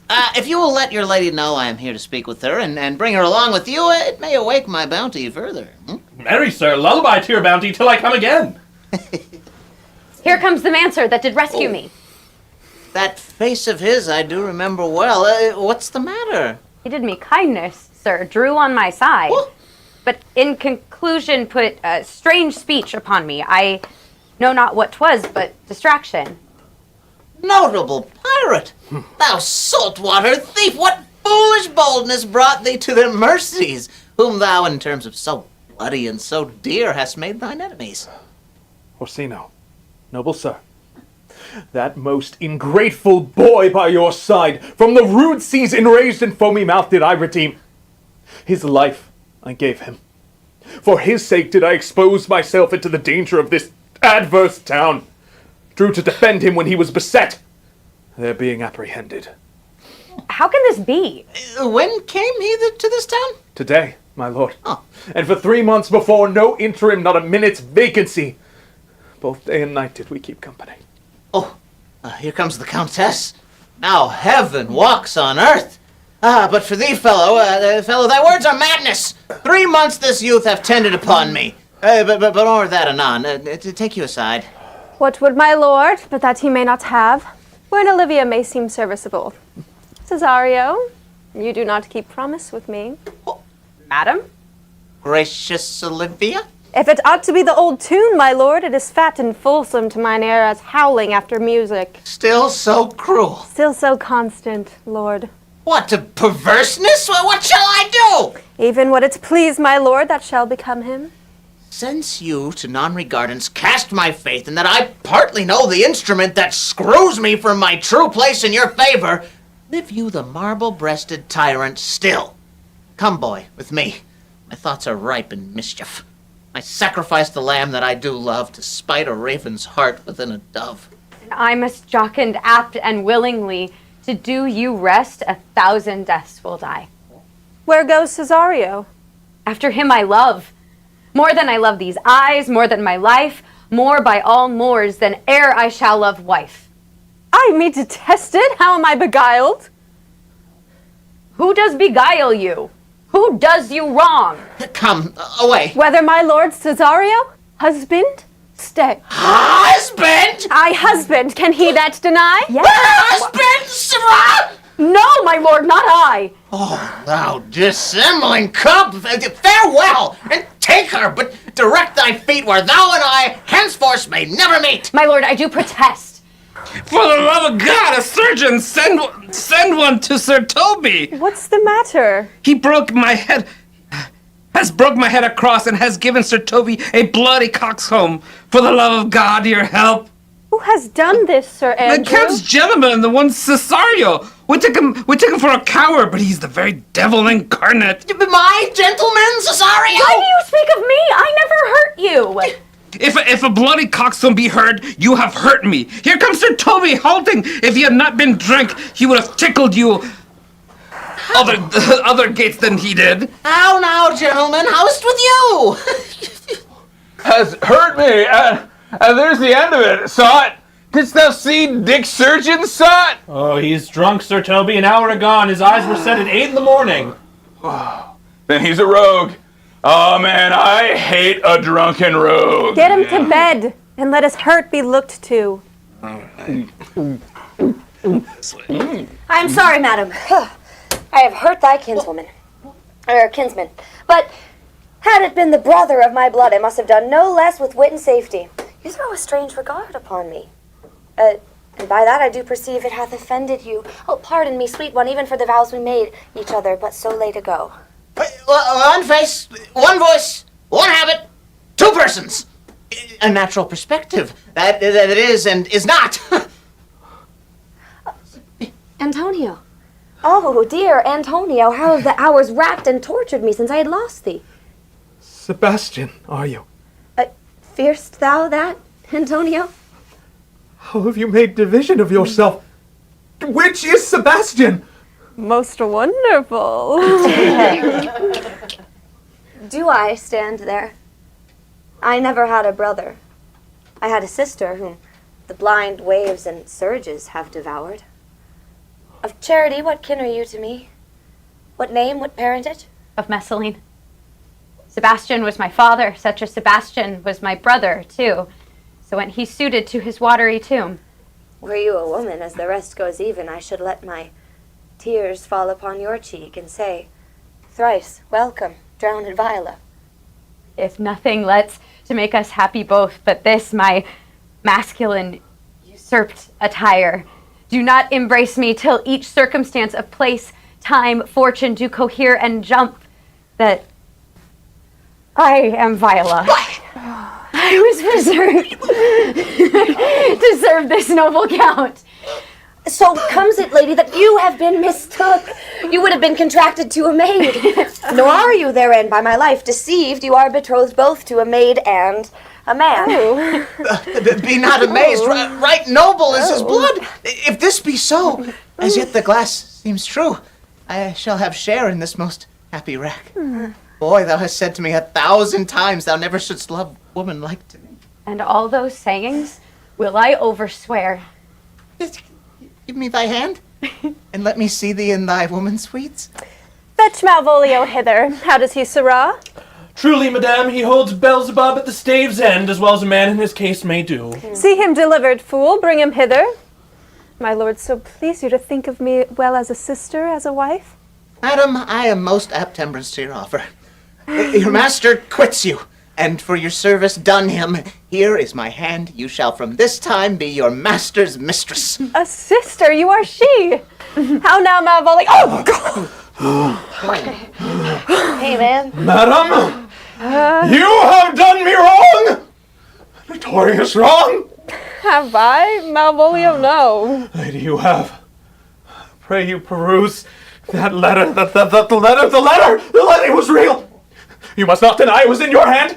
If you will let your lady know I am here to speak with her and bring her along with you, it may awake my bounty further. Marry, sir, lullaby to your bounty till I come again. Here comes the man, sir, that did rescue me. That face of his I do remember well. What's the matter? He did me kindness, sir, drew on my side, but in conclusion put a strange speech upon me. I know not what 'twas, but distraction. Notable pirate! Thou saltwater thief! What foolish boldness brought thee to their mercies, whom thou, in terms of so bloody and so dear, hast made thine enemies? Orsino, noble sir, That most ingrateful boy by your side, from the rude seas enraged and foamy mouth did I redeem. His life I gave him. For his sake did I expose myself into the danger of this adverse town. Drew to defend him when he was beset. They're being apprehended. How can this be? When came he to this town? Today, my lord. Oh. And for 3 months before, no interim, not a minute's vacancy. Both day and night did we keep company. Oh, here comes the Countess. Now heaven walks on earth. But for thee, fellow, thy words are madness. 3 months this youth have tended upon me. But more of that anon. To take you aside. What would my lord, but that he may not have? Wherein Olivia may seem serviceable. Cesario, you do not keep promise with me. Madam? Gracious Olivia? If it ought to be the old tune, my lord, it is fat and fulsome to mine ear as howling after music. Still so cruel. Still so constant, lord. What, to perverseness? What shall I do? Even what it please my lord, that shall become him. Since you, to non-regardance, cast my faith, and that I partly know the instrument that screws me from my true place in your favor, live you the marble-breasted tyrant still. Come, boy, with me. My thoughts are ripe in mischief. I sacrifice the lamb that I do love to spite a raven's heart within a dove. And I must jocund apt and willingly to do you rest 1,000 deaths will die. Where goes Cesario? After him I love. More than I love these eyes, more than my life, more by all moors than e'er I shall love wife. I me detested? How am I beguiled? Who does beguile you? Who does you wrong? Come, away. Whether my lord Cesario? Husband? Stay. Husband? I husband. Can he that deny? Yes. Husband, sirrah? No, my lord, not I. Oh, thou dissembling cub, farewell, and take her, but direct thy feet where thou and I henceforth may never meet. My lord, I do protest. For the love of God, a surgeon, send one to Sir Toby. What's the matter? He broke my head, has broke my head across and has given Sir Toby a bloody coxcomb. For the love of God, your help. Who has done this, Sir Andrew? The Count's gentleman, the one Cesario. We took him for a coward, but he's the very devil incarnate. My gentleman, Cesario? Why do you speak of me? I never hurt you. If a bloody coxcomb be heard, you have hurt me. Here comes Sir Toby halting. If he had not been drunk, he would have tickled you other gates than he did. How now, gentlemen? How's it with you? Has hurt me, and there's the end of it, saw it. Didst thou see Dick Surgeon, saw it? Oh, he's drunk, Sir Toby. An hour agone. His eyes were set at 8 in the morning. Then he's a rogue. Oh man, I hate a drunken rogue. Get him to bed, and let his hurt be looked to. I am sorry, madam. I have hurt thy kinsman. But had it been the brother of my blood, I must have done no less with wit and safety. You throw a strange regard upon me. And by that I do perceive it hath offended you. Oh, pardon me, sweet one, even for the vows we made each other but so late ago. One face, one voice, one habit, 2 persons. A natural perspective. That it is and is not. Antonio. Oh, dear Antonio, how have the hours racked and tortured me since I had lost thee? Sebastian, are you? Fear'st thou that, Antonio? How have you made division of yourself? Which is Sebastian? Most wonderful. Do I stand there? I never had a brother. I had a sister whom the blind waves and surges have devoured. Of charity, what kin are you to me? What name, what parentage? Of Messalene. Sebastian was my father, such as Sebastian was my brother, too. So when he suited to his watery tomb. Were you a woman, as the rest goes even, I should let my tears fall upon your cheek and say, thrice welcome, drowned Viola. If nothing lets to make us happy both, but this, my masculine usurped attire, do not embrace me till each circumstance of place, time, fortune do cohere and jump, that I am Viola. I was preserved to serve this noble count. So comes it, lady, that you have been mistook. You would have been contracted to a maid. Nor are you therein, by my life, deceived. You are betrothed both to a maid and a man. Be not amazed. Right noble is his blood. If this be so, as yet the glass seems true, I shall have share in this most happy wreck. Boy, thou hast said to me 1,000 times thou never shouldst love woman like to me. And all those sayings will I overswear. Just give me thy hand, and let me see thee in thy woman's sweets. Fetch Malvolio hither. How does he, sirrah? Truly, madame, he holds Beelzebub at the stave's end, as well as a man in his case may do. See him delivered, fool. Bring him hither. My lord, so please you to think of me well as a sister, as a wife. Madam, I am most apt temperance to your offer. Your master quits you, and for your service done him, here is my hand. You shall from this time be your master's mistress. A sister, you are she. How now, Malvolio? Oh, God! Hey, man. Madam, you have done me wrong! Notorious wrong! Have I? Malvolio, no. Lady, you have. Pray you peruse that letter. The letter! It was real! You must not deny it was in your hand!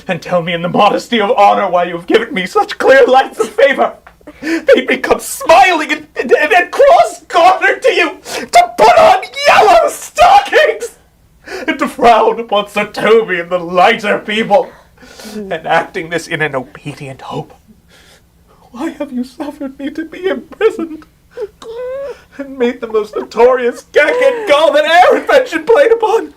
And tell me in the modesty of honor why you have given me such clear lights of favor. Made me come smiling and cross-gartered to you, to put on yellow stockings, and to frown upon Sir Toby and the lighter people, and acting this in an obedient hope. Why have you suffered me to be imprisoned, and made the most notorious gag and gall that e'er invention played upon?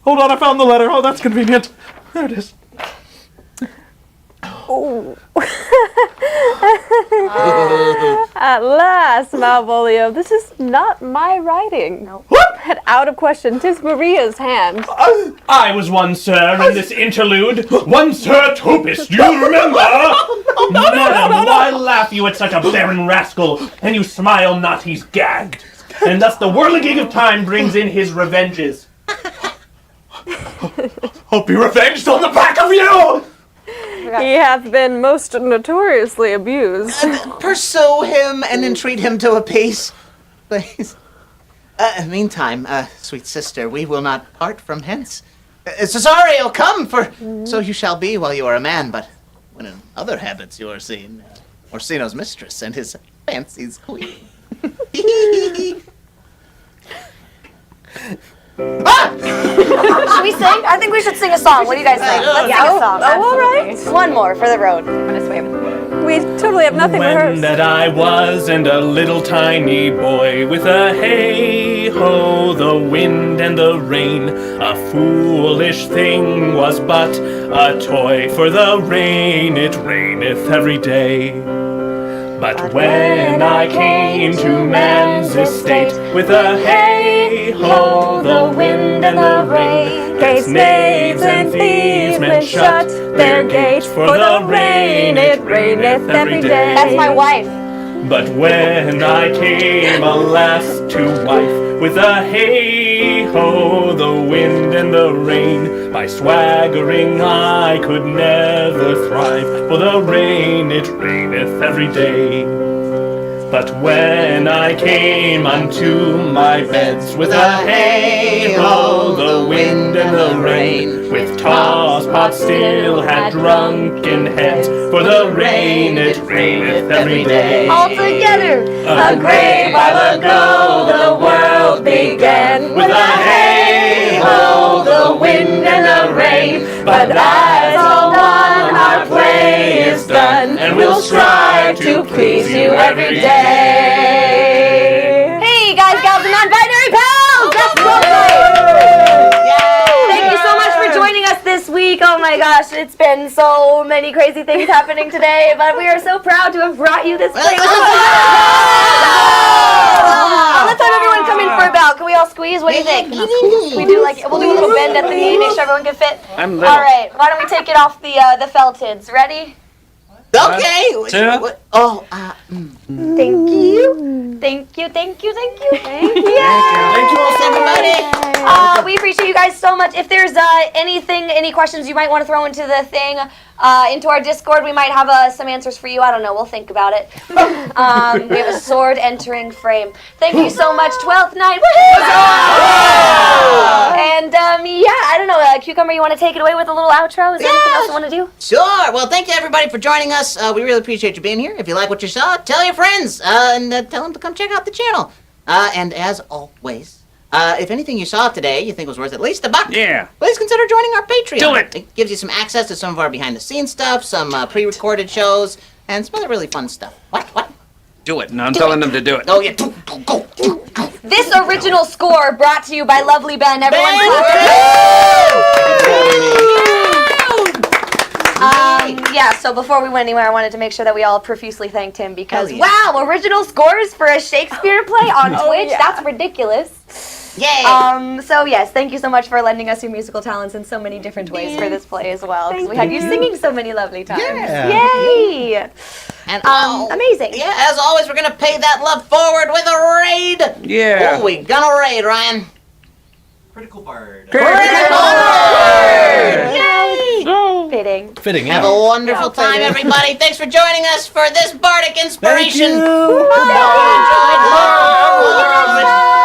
Hold on, I found the letter. Oh, that's convenient. There it is. Oh. At last, Malvolio, this is not my writing. No. What? Put out of question. 'Tis Maria's hand. I was one, sir, in this interlude. One Sir Topus, do you remember? Madam, why laugh you at such a barren rascal, and you smile not he's gagged? And thus the whirligig of time brings in his revenges. I'll be revenged on the back of you! He hath been most notoriously abused. Pursue him and entreat him to a peace, please. Meantime, sweet sister, we will not part from hence. Cesario, come, for so you shall be while you are a man, but when in other habits you are seen, Orsino's mistress and his fancy's queen. Should we sing? I think we should sing a song. What do you guys think? Let's sing a song. Oh, all right. One more for the road. I'm gonna swim. We totally have nothing When rehearsed. that I was and a little tiny boy, with a hey-ho, the wind and the rain, a foolish thing was but a toy, for the rain it raineth every day. But when I came to man's estate, with a hey-ho, the wind and the rain, gates, knaves, and thieves men shut their gates, for the rain it raineth every day. That's my wife. But when I came, alas, to wife, with a hey-ho, the wind and the rain, by swaggering I could never thrive, for the rain it raineth every day. But when I came unto my beds, with a hey-ho, the wind and the rain, with tosspots still had drunken heads, for the rain it raineth every day. All together. A great while ago the world began, with a hey-ho, the wind and the rain, but as all one our play is done, and we'll strive to please you every day. Hey, guys, gals, and non-binary pals! That's lovely! Thank you so much for joining us this week. Oh my gosh, it's been so many crazy things happening today, but we are so proud to have brought you this play. Let's have everyone come in for a bow. Can we all squeeze? What do you think? We'll do a little bend at the knee, make sure everyone can fit. I'm little. All right, why don't we take it off the feltids? Ready? Okay. Two. Oh, Thank you. Thank you. Thank you. Thank you. thank you all, everybody. We appreciate you guys so much. If there's any questions you might want to throw into the thing, into our Discord, we might have some answers for you. I don't know. We'll think about it. We have a sword entering frame. Thank you so much, 12th night. And I don't know, Cucumber, you want to take it away with a little outro? Is there anything else you want to do? Sure. Well, thank you everybody for joining us. We really appreciate you being here. If you like what you saw, tell your friends and tell them to come check out the channel. And as always, if anything you saw today you think was worth at least $1, please consider joining our Patreon. Do it. It gives you some access to some of our behind-the-scenes stuff, some pre-recorded shows, and some other really fun stuff. What? Do it. No, I'm telling them to do it. Oh yeah. Go. This original score brought to you by Lovely Ben. Everyone so before we went anywhere, I wanted to make sure that we all profusely thanked him because, wow, original scores for a Shakespeare play on Twitch? Yeah. That's ridiculous. Yay! So yes, thank you so much for lending us your musical talents in so many different ways for this play as well. Because we had you singing so many lovely times. Yeah. Yay! And amazing. Yeah, as always, we're gonna pay that love forward with a raid. Yeah. Oh, we gonna raid, Ryan. Critical Bird. Yay! Fitting. Fitting, Have yeah. a wonderful time, everybody. Thanks for joining us for this Bardic inspiration. Thank you. Hope you enjoyed.